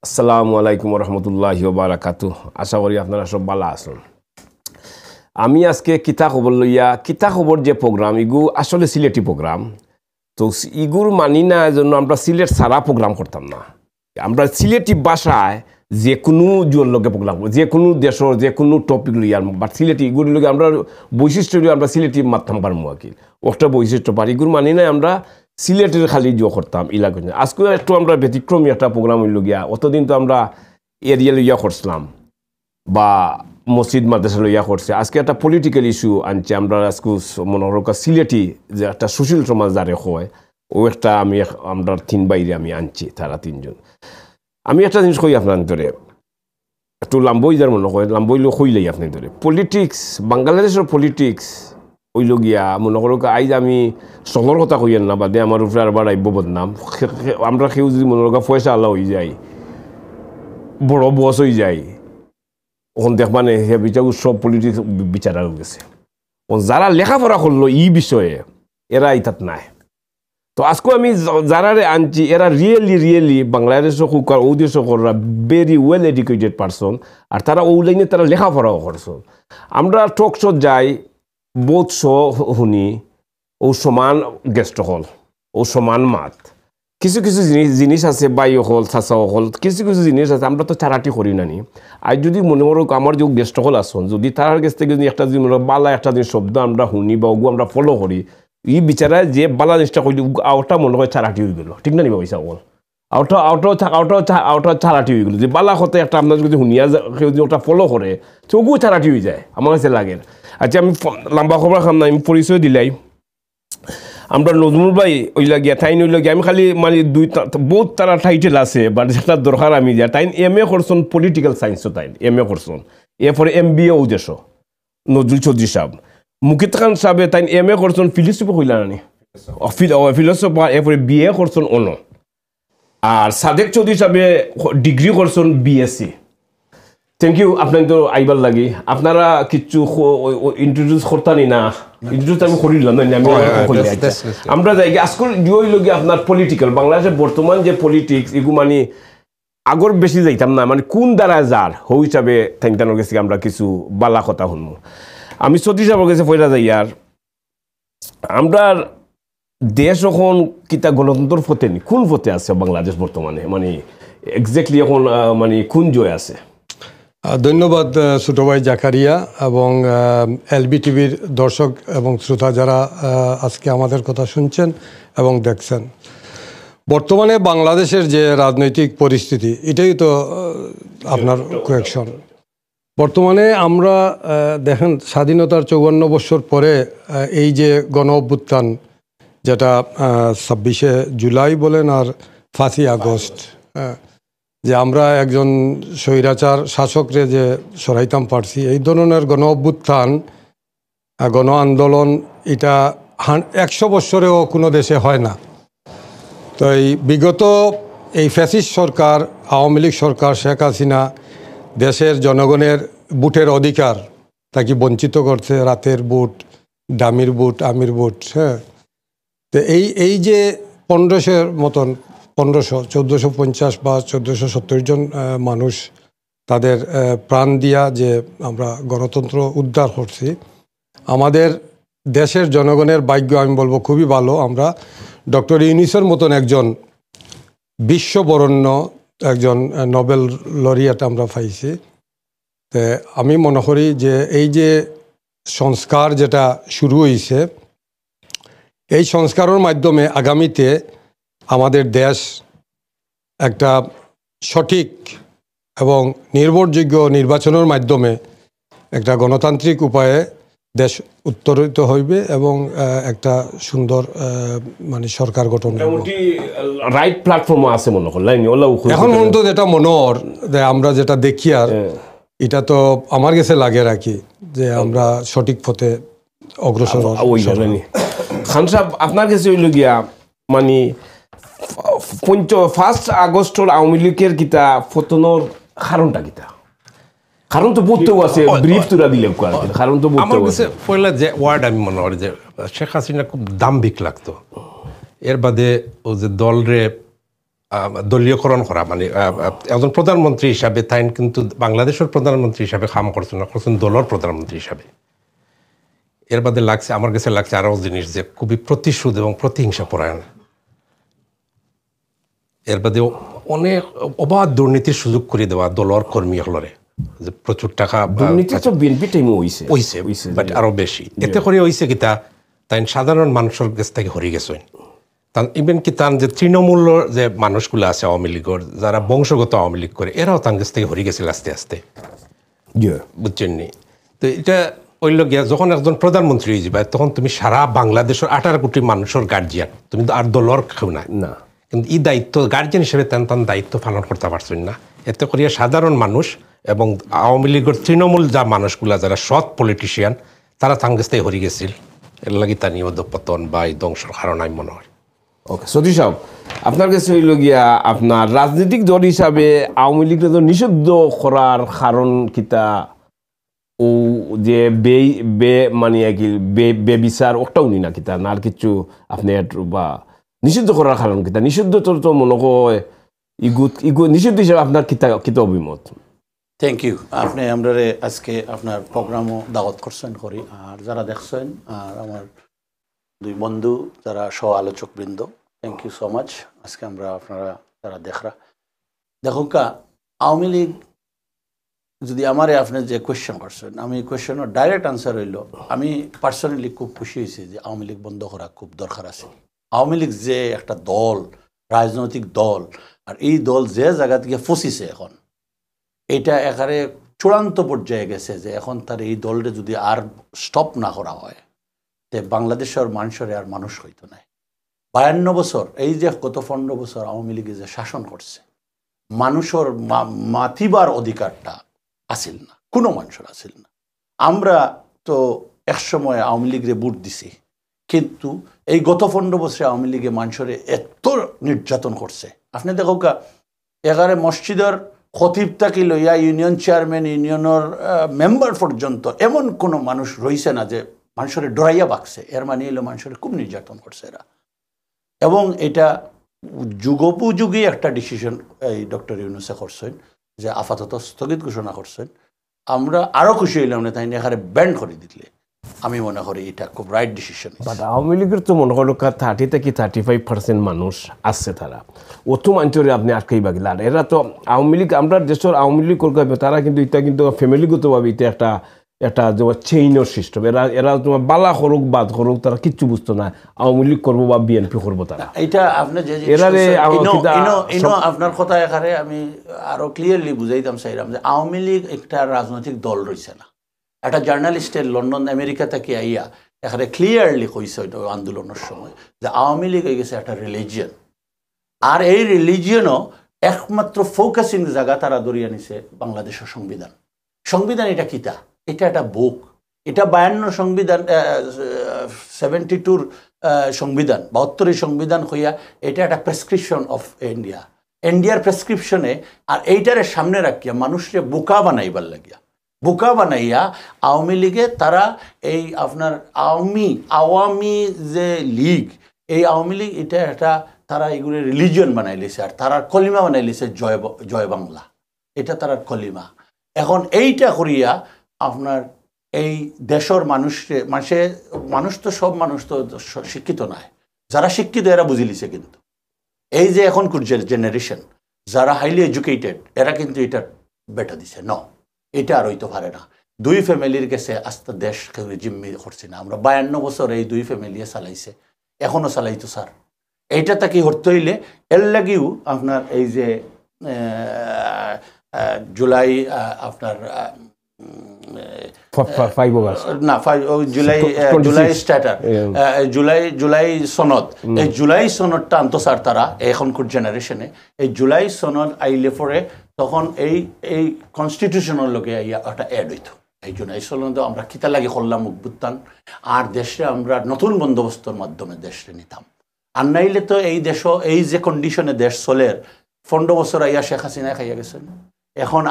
আসসালামু আলাইকুম রহমতুল্লাহি ওয়া বারাকাতুহু। আশা করি আপনারা সব ভালো আছেন। আমি আজকে কিতা খবর লইয়া, কিতা খবর যে প্রোগ্রাম, ইগু আসলে সিলেটি প্রোগ্রাম। তো ইগুর মানি না জন্য আমরা সিলেট সারা প্রোগ্রাম করতাম না। আমরা সিলেটি ভাষায় যে কোনো জোর লগে প্রোগ্রাম করি, যে কোনো দেশের যে কোনো টপিক লইয়া, বাট সিলেটি ইগুর লগে আমরা বৈশিষ্ট্য লইয়া আমরা সিলেটি মারতাম পারবো আকিল একটা বৈশিষ্ট্য পার। ইগুর মানি না আমরা সিলেটের খালি জো করতাম ইলাকা। আজকে একটু আমরা ব্যতিক্রমী একটা প্রোগ্রাম হইল গিয়া। অতদিন তো আমরা এরিয়া লইয়া করছিলাম বা মসজিদ মাদ্রাসা লইয়া করছে। আজকে একটা পলিটিক্যাল ইস্যু আনছে। আমরা আজকে মনে হরকা সিলেটি যে একটা সুশীল সমাজ যারে হয় ও একটা আমরা তিন বাইরে আমি আনছি, তারা তিনজন। আমি একটা জিনিস কই আপনার ধরে একটু লাম্বই যার মনে হয়, লাম্বই লোক হইলেই আপনি ধরে পলিটিক্স, বাংলাদেশের পলিটিক্স হইল গিয়া মনে করো আইজ আমি চলর কথা কইয়েন না বাদে আমার উপরে আবার আইব বদনাম। আমরা কেউ যদি মনে করো পয়সা আল্লাহ হয়ে যায়, বড় বস হয়ে যায়, ওখান দেখবানে সে বিচার সব পলিটিক্স বিচার হয়ে গেছে। যারা লেখাপড়া করলো ই বিষয়ে এরা ইতাত নাই। তো আজকে আমি যারা আনছি এরা রিয়েলি বাংলাদেশ হোকার ও দেশ হোকরা ভেরি ওয়েল এডুকেটেড পারসন, আর তারা ও লাইনে তারা লেখাপড়াও করছেন। আমরা টক শোত যাই, বোধ শুনি, ও সমান গেস্ট হল, ও সমান মাত। কিছু কিছু জিনিস আছে, বাই হল চাচা হল, কিছু কিছু জিনিস আছে আমরা তো চারাটি করি নানি। আর যদি মনে করো আমার যে গেস্ট হল আসন, যদি তার কাছ থেকে যদি একটা যদি মনে বালা একটা জিনিস শব্দ আমরা শুনি বা ওগু আমরা ফলো করি, ই বিচারা যে বালা জিনিসটা করি আওটা মনে হয় চারাটি হয়ে গেল, ঠিক না নি পয়সা বল আউটা চারাটি হয়ে গেল। যে বালা হতে একটা আপনার যদি শুনিয়া কেউ যদি ওটা ফলো করে তো ওগুলো চারাটি হয়ে যায়, আমার কাছে লাগে। আচ্ছা আমি লম্বা খবর খাম না, আমি পরিচয় দিলাই। আমরা নজরুল ভাই ওইলা গিয়া ঠাইন ওইলা গিয়া আমি খালি মানে বহুত তারা টাইটেল আছে, বাট যেটা দরকার আমি যা টাইন MA করছেন পলিটিক্যাল সায়েন্সও, তাই MA করছেন। এরপরে MBA উদ্দেশ্য নজরুল চৌধুরী সাহেব। মুকিত খান সাহেবে তাই MA করছেন ফিলোসফি কইলা নানি, ফিলোসফার। এরপরে BA করছেন অন্য। আর সাদেক চৌধুরী সাহেবে ডিগ্রি করছেন BSc। থ্যাংক ইউ আপনার তো আইবার লাগি। আপনারা কিছু ইন্ট্রোডিউস করতানি না, ইন্ট্রোডিউস আমি করে দিলাম না, আমি আমরা যাই আজকাল লগিয়ে আপনার পলিটিক্যাল বাংলাদেশের বর্তমান যে পলিটিক্স এগু মানে আগর বেশি যাইতাম না, মানে কোন দ্বারা যার হৌ হিসাবে থাইনতানোর গেছি আমরা কিছু বালা কথা শুনবো। আমি সতীশ সাহেবের কাছে ফয়রা যাই। আর আমরা দেশ এখন কিতা গণতন্ত্র ফতে নি, কোন ফতে আছে বাংলাদেশ বর্তমানে, মানে এক্স্যাক্টলি এখন মানে কোন জয় আছে? ধন্যবাদ ছোট ভাই জাকারিয়া এবং LBTVর দর্শক এবং শ্রোতা যারা আজকে আমাদের কথা শুনছেন এবং দেখছেন। বর্তমানে বাংলাদেশের যে রাজনৈতিক পরিস্থিতি, এটাই তো আপনার কোয়েকশন। বর্তমানে আমরা দেখেন স্বাধীনতার 54 বছর পরে এই যে গণ অভ্যুত্থান, যেটা 26শে জুলাই বলেন আর 5ই আগস্ট, যে আমরা একজন স্বৈরাচার শাসকরে যে সরাইতাম পারছি, এই ধরনের গণ অভ্যুত্থান, গণ আন্দোলন, এটা 100 বছরেও কোনো দেশে হয় না। তো এই বিগত এই ফ্যাসিস্ট সরকার, আওয়ামী লীগ সরকার, শেখ হাসিনা দেশের জনগণের ভোটের অধিকার তাকে বঞ্চিত করছে। রাতের ভোট, দামির ভোট, আমির ভোট। হ্যাঁ, তো এই যে 1500-এর মতন 1450 বা 1470 জন মানুষ তাদের প্রাণ দিয়া যে আমরা গণতন্ত্র উদ্ধার করছি, আমাদের দেশের জনগণের ভাগ্য আমি বলবো খুবই ভালো। আমরা ডক্টর ইউনূসের মতন একজন বিশ্ববরণ্য একজন নোবেল লরিয়েট আমরা পাইছি। তো আমি মনে করি যে এই যে সংস্কার যেটা শুরু হয়েছে, এই সংস্কারের মাধ্যমে আগামীতে আমাদের দেশ একটা সঠিক এবং নির্ভরযোগ্য নির্বাচনের মাধ্যমে একটা গণতান্ত্রিক উপায়ে দেশ উত্তরিত হইবে এবং একটা সুন্দর মানে সরকার গঠন রাইট প্ল্যাটফর্ম আছে মনে করলেন এখন পর্যন্ত। যেটা মনোর আমরা যেটা দেখি, আর এটা তো আমার কাছে লাগে রাখি যে আমরা সঠিক পথে অগ্রসর। খান সাহেব আপনার কাছে হইল গিয়া মানে 1 আগস্টর আওয়ামী লীগের কিতা ফতনের কারণটা কিতা? কারণ তো বুঝতেও আছে, ব্রিফ তোরা দিলে কারণ তো আমার কাছে পয়লা যে ওয়ার্ড আমি মনে করি যে শেখ হাসিনা খুব দাম্ভিক লাগতো। এর বাদে ও যে দলরে দলীয়করণ করা, মানে একজন প্রধানমন্ত্রী হিসাবে তাই কিন্তু বাংলাদেশের প্রধানমন্ত্রী হিসাবে কাম করছেন না, করছেন দলের প্রধানমন্ত্রী হিসাবে। এর বাদে লাগছে, আমার কাছে লাগছে আরও জিনিস যে খুবই প্রতিশোধ এবং প্রতিহিংসা পরায়ণ। এর বাদে অনেক অবাধ দুর্নীতির সুযোগ করে দেওয়া দলের কর্মী হলরে, যে প্রচুর টাকা হইছে, বাট আরো বেশি এতে করে হইছে কি তাই সাধারণ মানুষের কাছ থেকে হরি গেছে। ইভেন কি তান যে তৃণমূল যে মানুষগুলো আছে আওয়ামী লীগের, যারা বংশগত আওয়ামী লীগ করে, এরাও তার কাছ থেকে হরি গেছিল আস্তে আস্তে, বুঝছেন নি? তো এটা হইল গিয়া যখন একজন প্রধানমন্ত্রী হয়ে যাবে তখন তুমি সারা বাংলাদেশের 18 কোটি মানুষের গার্জিয়ান, তুমি তো আর দলর কেউ না। কিন্তু এই দায়িত্ব গার্জিয়ান হিসেবে তেন দায়িত্ব পালন করতে পারছেন না। এতে করিয়া সাধারণ মানুষ এবং আওয়ামী লীগের তৃণমূল যা মানুষগুলা যারা সৎ পলিটিশিয়ান, তারা তার কাছ থেকে হরি গেছিল। এর লাগে তা নিয়ত পতন বা এই ধ্বংসের কারণ আমি মনে হয়। ওকে সতীশ সাহেব, আপনার কাছে হইল গিয়া আপনার রাজনৈতিক দল হিসাবে আওয়ামী লীগকে তো নিষিদ্ধ করার কারণ কিতা, ও যে বে মানে কি বেবিচার ওটাও নি না কিতা না আর কিছু আপনি বা নিষিদ্ধ করার কারণ কিতা? নিষিদ্ধ তো মনে হয় ইগু নিষিদ্ধ হিসাবে আপনার কিতা অভিমত? Thank you. আপনি আমরা আজকে আপনার প্রোগ্রামও দাওয়াত করছেন করি, আর যারা দেখছেন আর আমার দুই বন্ধু যারা সহ আলোচক বৃন্দ, থ্যাংক ইউ সো মাচ। আজকে আমরা আপনারা যারা দেখুন আওয়ামী লীগ যদি আমারে আপনি যে কোয়েশ্চেন করছেন, আমি কোয়েশ্চেনের ডাইরেক্ট আনসার হইল আমি পার্সোনালি খুব খুশি হয়েছি যে আওয়ামী লীগ বন্ধ করা খুব দরকার আছে। আওয়ামী লীগ যে একটা দল, রাজনৈতিক দল, আর এই দল যে জায়গা থেকে ফসিছে এখন, এটা এখানে চূড়ান্ত পর্যায়ে গেছে যে এখন তার এই দলটা যদি আর স্টপ না করা হয় তে বাংলাদেশের মানুষের আর মানুষ হইতো না। 52 বছর এই যে গত 15 বছর আওয়ামী লীগে যে শাসন করছে, মানুষের মাথিবার অধিকারটা আসিল না, কোনো মানুষের আসিল না। আমরা তো একসময় আওয়ামী লীগরে ভোট দিছি, কিন্তু এই গত 15 বছরে আওয়ামী লীগে মানুষের এত নির্যাতন করছে। আপনি দেখো এখানে মসজিদের খতিব থাকি লইয়া ইউনিয়ন চেয়ারম্যান, ইউনিয়নের মেম্বার পর্যন্ত এমন কোনো মানুষ রয়েছে না যে মানুষের ডরাইয়া বাকছে। এর মানে এলো মানুষের খুব নির্যাতন করছে এরা, এবং এটা যুগোপযোগী একটা ডিসিশন এই ডক্টর ইউনূসে করছেন যে আপাতত স্থগিত ঘোষণা করছেন। আমরা আরও খুশি হইলাম না তাই এখানে ব্যান্ড করে দিলে। আমি মনে করি এটা খুব রাইট ডিসিশন। বাট আওয়ামী লীগের তো মনে করো 30 থেকে 35% মানুষ আসছে, তারা অত মানুষের আপনি আটকেই বাকি আর এরা তো আওয়ামী লীগ, আমরা দেশের আওয়ামী লীগ করবে তারা কিন্তু এটা কিন্তু ফ্যামিলিগতভাবে এটা একটা তোমার চেইনের সিস্টেম। এরা তোমার বালা করুক বাদ করুক তারা কিচ্ছু বুঝতো না আওয়ামী লীগ করবো বা বিএনপি করবো। তারা এটা আপনি যে আপনার কথা এখানে আমি আরো ক্লিয়ারলি বুঝাইতাম চাইলাম যে আওয়ামী লীগ একটা রাজনৈতিক দল রয়েছে না। একটা জার্নালিস্টের লন্ডন আমেরিকা থেকে আইয়া এখানে ক্লিয়ারলি কইছে ওইটা আন্দোলনের সময় যে আওয়ামী লীগ হয়ে গেছে একটা রিলিজিয়ন, আর এই রিলিজিয়নও একমাত্র ফোকাসিং জায়গা তারা ধরিয়ে নিছে বাংলাদেশের সংবিধান। সংবিধান এটা কিতা? এটা একটা বুক। এটা 52 সংবিধান, 72 সংবিধান, 72 সংবিধান হইয়া এটা একটা প্রেসক্রিপশন অফ ইন্ডিয়া, ইন্ডিয়ার প্রেসক্রিপশনে। আর এইটারে সামনে রাখিয়া মানুষকে বোকা বানাইবার লাগিয়া, বোকা বানাইয়া আওয়ামী লীগে তারা এই আপনার আওয়ামী যে লীগ, এই আওয়ামী লীগ এটা একটা তারা এগুলো রিলিজিয়ন বানাই লিছে, আর তারা কলিমা বানাই লিছে জয় বাংলা, এটা তারা কলিমা। এখন এইটা করিয়া আপনার এই দেশের মানুষ তো সব মানুষ তো শিক্ষিত নয়, যারা শিক্ষিত এরা বুঝে লিছে। কিন্তু এই যে এখনকার জেনারেশন যারা হাইলি এডুকেটেড এরা কিন্তু এটা বেটা দিছে ন, এটা আর হইতে পারে না। দুই ফ্যামিলির কাছে আস্তে দেশ কেউ জিম্মি করছে না। আমরা 52 বছর এই দুই ফ্যামিলি চালাইছে, এখনো চালাইতো স্যার। এইটা তাকে হরতে হইলে এর লাগেও আপনার এই যে জুলাই আপনার জুলাই সনদ, এই জুলাই সনদটা আনতো স্যার তারা এখনকার জেনারেশনে। এই জুলাই সনদ আইলে পরে তখন এই কনস্টিটিউশনের লগে একটা অ্যাড হইতো। এই জন্য এই সনদ আমরা কিতা লাগে করলাম অভ্যুত্থান, আর দেশে আমরা নতুন বন্দোবস্তর মাধ্যমে দেশে নিতাম। আর নাইলে তো এই দেশ এই যে কন্ডিশনে দেশ চলে 15 বছর আইয়া শেখ হাসিনা খাইয়া গেছেন। এখন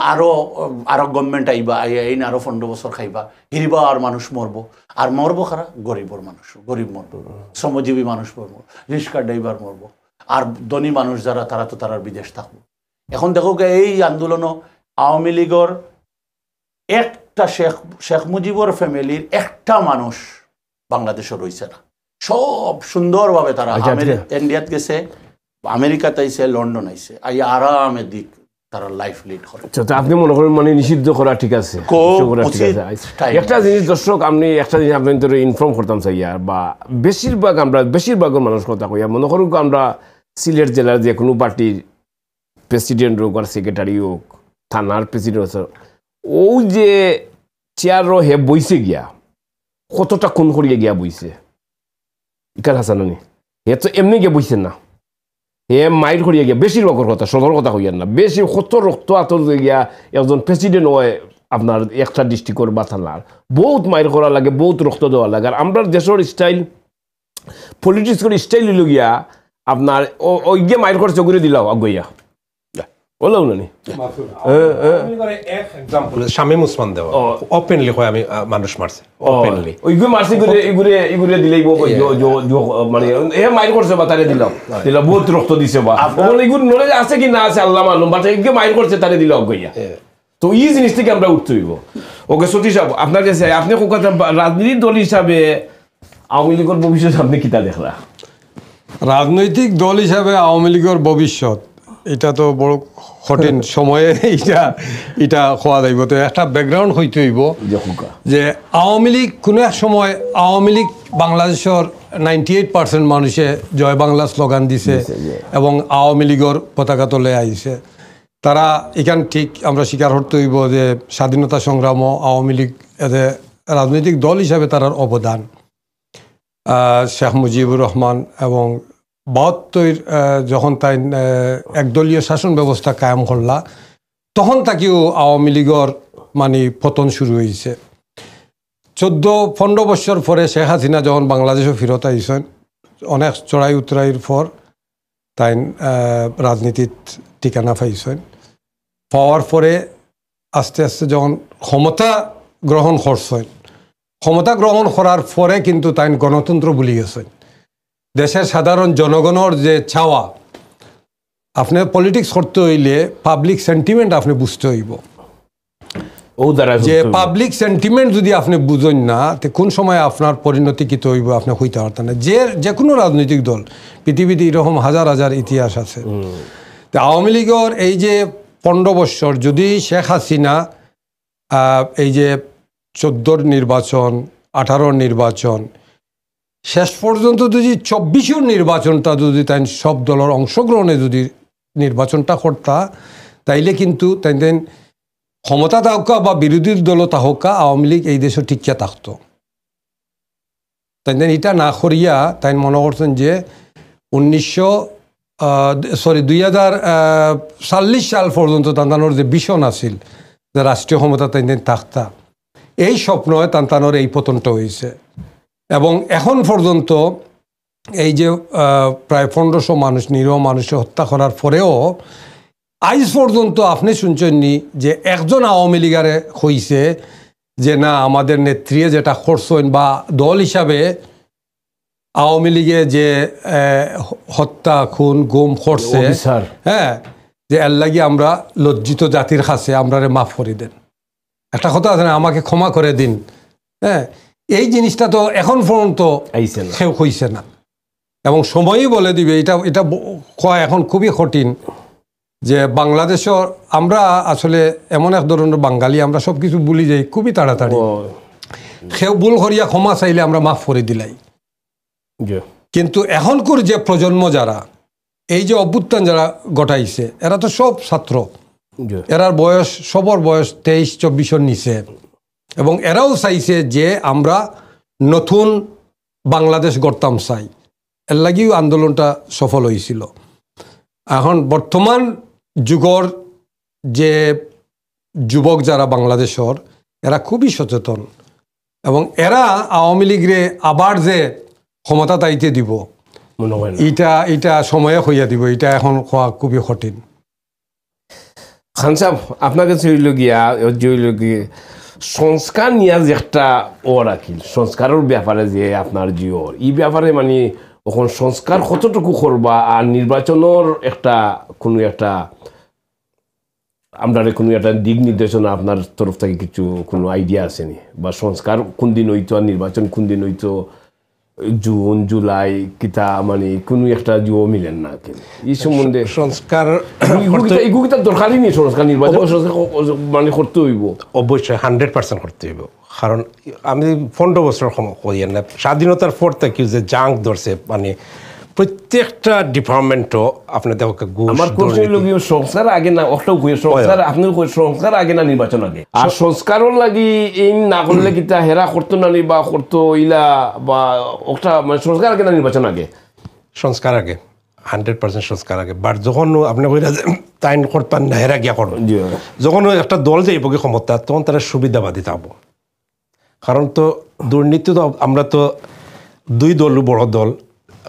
আরো গভর্নমেন্ট আইবা আইন আরো 15 বছর খাইবা হিরিবা আর মানুষ মরবো আর মরবো খারা গরিবর মানুষ গরিব মরবো শ্রমজীবী মানুষ মরবো রিক্সা ড্রাইভার মরবো আর ধনী মানুষ যারা তারা তো তারা বিদেশ থাকবো এখন দেখো এই আন্দোলনও আওয়ামী লীগের একটা শেখ মুজিবর ফ্যামিলির একটা মানুষ বাংলাদেশে রয়েছে না সব সুন্দরভাবে তারা ইন্ডিয়াত গেছে আমেরিকাতে আইছে লন্ডন আইছে আরামের দিক তারা লাইফ লিড করে আপনি মনে করেন মানে নিষিদ্ধ করা ঠিক আছে একটা জিনিস দর্শক আমি একটা জিনিস আপনাদের ইনফর্ম করতাম চাই বা বেশিরভাগের মানুষ কথা কইয়া মনে করুক আমরা সিলেট জেলার যে কোনো পার্টির প্রেসিডেন্ট হোক আর সেক্রেটারি হোক থানার প্রেসিডেন্ট হোক ও যে চেয়ারও হে বইছে গিয়া কতটা খুন করিয়ে গিয়া বইছে ইকার হাসানি হে তো এমনি গিয়ে বইছেন না হে মাইর করিয়া গিয়া বেশিরভাগের কথা সদর কথা হইয়ার না বেশি কত রক্ত আতর গিয়া একজন প্রেসিডেন্ট হয় আপনার একটা ডিস্ট্রিক্টর বা থানার বহুত মাইর করা লাগে বহুত রক্ত দেওয়া লাগে আর আমরা দেশের স্টাইল পলিটিক্সের স্টাইল হইল গিয়া আপনার ওই গিয়ে মাইর করে চগুরে দিলাও আগইয়া বললাম না নি শামীম ওসমান দেওয়া ওপেনলি কয় আমি মানুষ মারছে ওপেনলি ওইগুলো মারছে এগুলো দিলেই মানে এ মাইর করছে বা তারে দিলাম বহুত রক্ত দিছে বা এগুলো নলেজ আছে কি না আছে আল্লাহ মালুম বাট এগুলো মাইর করছে তারে দিলাম গইয়া তো এই জিনিস থেকে আমরা উঠতে হইব ওকে সতীশ সাহেব আপনার কাছে আপনি রাজনীতির দল হিসাবে আওয়ামী লীগের ভবিষ্যৎ আপনি কিতা দেখলা রাজনৈতিক দল হিসাবে আওয়ামী লীগের ভবিষ্যৎ এটা তো বড় কঠিন সময়ে এটা হওয়া যাইব তো একটা ব্যাকগ্রাউন্ড হইতে হইব যে আওয়ামী লীগ কোনো এক সময় আওয়ামী লীগ বাংলাদেশের 98% মানুষে জয় বাংলা স্লোগান দিছে এবং আওয়ামী লীগের পতাকা তলে আইছে তারা এখান ঠিক আমরা স্বীকার করতে হইব যে স্বাধীনতা সংগ্রাম আওয়ামী লীগ রাজনৈতিক দল হিসাবে তার অবদান শেখ মুজিবুর রহমান এবং 72 যখন তাই একদলীয় শাসন ব্যবস্থা কায়েম করলা তখন তাকেও আওয়ামী লীগের মানে পতন শুরু হয়েছে 14-15 বছর পরে শেখ হাসিনা যখন বাংলাদেশে ফিরত আইসেন অনেক চড়াই উতরাইয়ের পর তাই রাজনীতির ঠিকানা পাইছেন পাওয়ার পরে আস্তে আস্তে যখন ক্ষমতা গ্রহণ করছেন ক্ষমতা গ্রহণ করার পরে কিন্তু তাই গণতন্ত্র ভুলে গেছেন দেশের সাধারণ জনগণের যে চাওয়া আপনি পলিটিক্স করতে হইলে পাবলিক সেন্টিমেন্ট আপনি বুঝতে হইব যে পাবলিক সেন্টিমেন্ট যদি আপনি বুঝেন না তো কোন সময় আপনার পরিণতি কি হইব আপনি হইতে পারতেন না যে কোনো রাজনৈতিক দল পৃথিবীতে এরকম হাজার হাজার ইতিহাস আছে তো আওয়ামী লীগের এই যে 15 বছর যদি শেখ হাসিনা এই যে 14 নির্বাচন 18 নির্বাচন শেষ পর্যন্ত যদি 24 নির্বাচনটা যদি তাই সব দলের অংশগ্রহণে যদি নির্বাচনটা করতা তাইলে কিন্তু তাই ক্ষমতা থাকা বা বিরোধী দল থাকা আওয়ামী লীগ এই দেশে টিকিয়া থাকতো তাই এটা না করিয়া তাই মনে করছেন যে 2040 সাল পর্যন্ত তান্তানোর যে ভীষণ আছিল যে রাষ্ট্রীয় ক্ষমতা তাই থাকতা এই স্বপ্ন তান্তানোর এই পতনটা হয়েছে এবং এখন পর্যন্ত এই যে প্রায় 1500 মানুষ নিরীহ মানুষকে হত্যা করার পরেও আজ পর্যন্ত আপনি শুনছেননি যে একজন আওয়ামী লীগারে হইছে যে না আমাদের নেত্রী যেটা করছেন বা দল হিসাবে আওয়ামী লীগে যে হত্যা খুন গুম করছে হ্যাঁ যে এর লাগি আমরা লজ্জিত জাতির কাছে আমরা মাফ করে দেন একটা কথা আছে না আমাকে ক্ষমা করে দিন হ্যাঁ এই জিনিসটা তো এখন পর্যন্ত কেউ হইছে না এবং সময়ই বলে দিবে এটা এখন খুবই কঠিন যে বাংলাদেশের আমরা আসলে এমন এক ধরনের বাঙালি আমরা সব কিছু ভুলি যাই খুবই তাড়াতাড়ি কেউ ভুল করিয়া ক্ষমা চাইলে আমরা মাফ করে দিলাই কিন্তু এখনকার যে প্রজন্ম যারা এই যে অভ্যুত্থান যারা ঘটাইছে এরা তো সব ছাত্র এরার বয়স সবর বয়স 23-24 নিচে এবং এরাও চাইছে যে আমরা নতুন বাংলাদেশ গড়তাম চাই এর লাগিও আন্দোলনটা সফল হয়েছিল এখন বর্তমান যুগর যে যুবক যারা বাংলাদেশের এরা খুবই সচেতন এবং এরা আওয়ামী লীগরে আবার যে ক্ষমতা তাইতে দিব এটা সময়ে হইয়া দিব এটা এখন হওয়া খুবই কঠিন খান সাহেব আপনার কাছে হইল গিয়া যে হইল গিয়ে সংস্কার নিয়ে যে একটা ও রাখিল সংস্কারের ব্যাপারে যে আপনার জিওর এই ব্যাপারে মানে এখন সংস্কার কতটুকু করবা আর নির্বাচনের একটা কোনো একটা আপনার কোনো একটা দিক নির্দেশনা আপনার তরফ থেকে কিছু কোনো আইডিয়া আসেনি বা সংস্কার কোন দিন হইতো আর নির্বাচন কোন দিন হইতো জুন জুলাই কিতা মানে কোনো একটা জিও মিলেন না এই সম্বন্ধে সংস্কার এগুলো দরকারই নেই সংস্কার নির্বাচন মানে করতে হইব অবশ্যই 100% করতে হইব কারণ আমি 15 বছর করি না স্বাধীনতার পর থেকে যে জাঙ্ক ধরছে মানে প্রত্যেকটা ডিপার্টমেন্টও আপনি দেখো আমার কোশ্চেন হলো কি সংস্কার আগে না একটা সংস্কার আপনি সংস্কার আগে না নির্বাচন আগে আর সংস্কারের লাগি এই না করলে কি তা হেরা করতো না বা করতো ইলা বা একটা মানে সংস্কার আগে না নির্বাচন আগে সংস্কার আগে 100% সংস্কার আগে বাট যখন আপনি কইরা তাইন করতেন না হেরা গিয়া করবেন যখন একটা দল যাইব কি ক্ষমতা তখন তারা সুবিধাবাদী থাকবো কারণ তো দুর্নীতি তো আমরা তো দুই দল বড় দল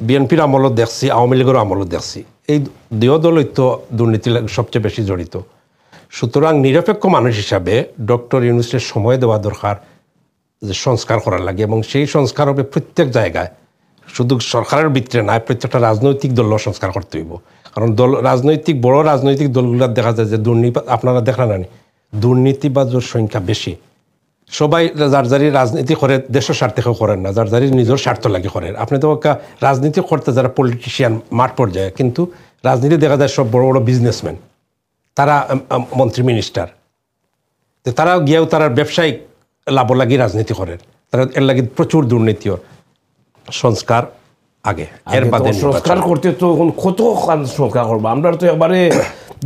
বিএনপির আমলত দেখছি আওয়ামী লীগের আমলত দেখছি এই দুই দলই তো দুর্নীতি সবচেয়ে বেশি জড়িত সুতরাং নিরপেক্ষ মানুষ হিসাবে ডক্টর ইউনূসের সময় দেওয়া দরকার যে সংস্কার করার লাগে এবং সেই সংস্কার হবে প্রত্যেক জায়গায় শুধু সরকারের ভিতরে নয় প্রত্যেকটা রাজনৈতিক দলও সংস্কার করতে হইব কারণ রাজনৈতিক বড় রাজনৈতিক দলগুলোর দেখা যায় যে দুর্নীতি আপনারা দেখলেন না দুর্নীতিবাজের সংখ্যা বেশি সবাই যার যারি রাজনীতি করে দেশের স্বার্থে কেউ করেন না যার যারি নিজের স্বার্থ লাগে করেন আপনি তো রাজনীতি করতে যারা পলিটিশিয়ান মাঠ পর্যায়ে কিন্তু রাজনীতি দেখা যায় সব বড় বড় বিজনেসম্যান তারা মন্ত্রী মিনিস্টার তো তারা গিয়েও তারা ব্যবসায়িক লাভ লাগি রাজনীতি করেন তারা এর লাগে প্রচুর দুর্নীতিও সংস্কার আগে এর বাদে সংস্কার করতে তো এখন কত সংস্কার করবো আমরা তো একবারে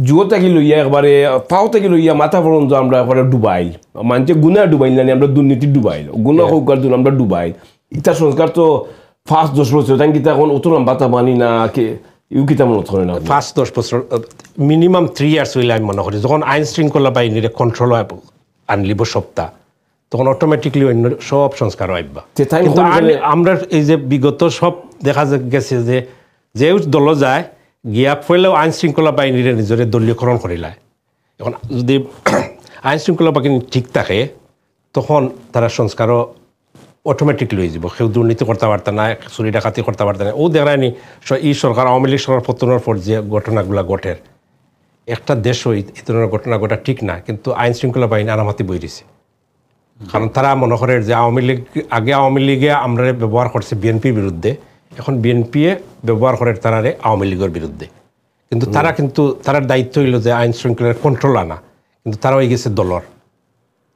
জুয়ো থেকে লইয়া একবারে পাও থেকে লইয়া মাথা পর্যন্ত আমরা একবারে ডুবাইল মানুষে গুণা ডুবাইল না আমরা দুর্নীতি ডুবাইল গুণা হোক আমরা ডুবাইল ইটা সংস্কার তো ফার্স্ট 10 বছর তাই কিতা এখন অত বাতা মানি না কে ইউ কিতা মনে হয় না ফার্স্ট 10 বছর মিনিমাম 3 ইয়ার্স হইলে আমি মনে করি যখন আইন শৃঙ্খলা বাহিনীর কন্ট্রোল আনলিব সপ্তাহ তখন অটোমেটিকলি অন্য সব সংস্কার আইবা কিন্তু আমরা এই যে বিগত সব দেখা গেছে যে যে দল যায় গিয়া ফেলেও আইন শৃঙ্খলা বাহিনীর নিজের দলীয়করণ করিলায় এখন যদি আইন শৃঙ্খলা বাহিনী ঠিক থাকে তখন তারা সংস্কারও অটোমেটিকলি হয়ে যাব কেউ দুর্নীতি করতে পারত না চুরি ডাকাতি করতে পারত না ও দেখায়নি এই সরকার আওয়ামী লীগ সরকার পতনের পর যে ঘটনাগুলো ঘটের একটা দেশও এই ধরনের ঘটনা ঘটা ঠিক না কিন্তু আইন শৃঙ্খলা বাহিনী আনামাতি বই দিছে কারণ তারা মনে করে যে আওয়ামী লীগে আমরা ব্যবহার করছে বিএনপির বিরুদ্ধে এখন বিএনপি ব্যবহার করে তারারে আওয়ামী লীগের বিরুদ্ধে কিন্তু তারার দায়িত্ব হইল যে আইন শৃঙ্খলার কন্ট্রোল আনা কিন্তু তারা হয়ে গেছে দলর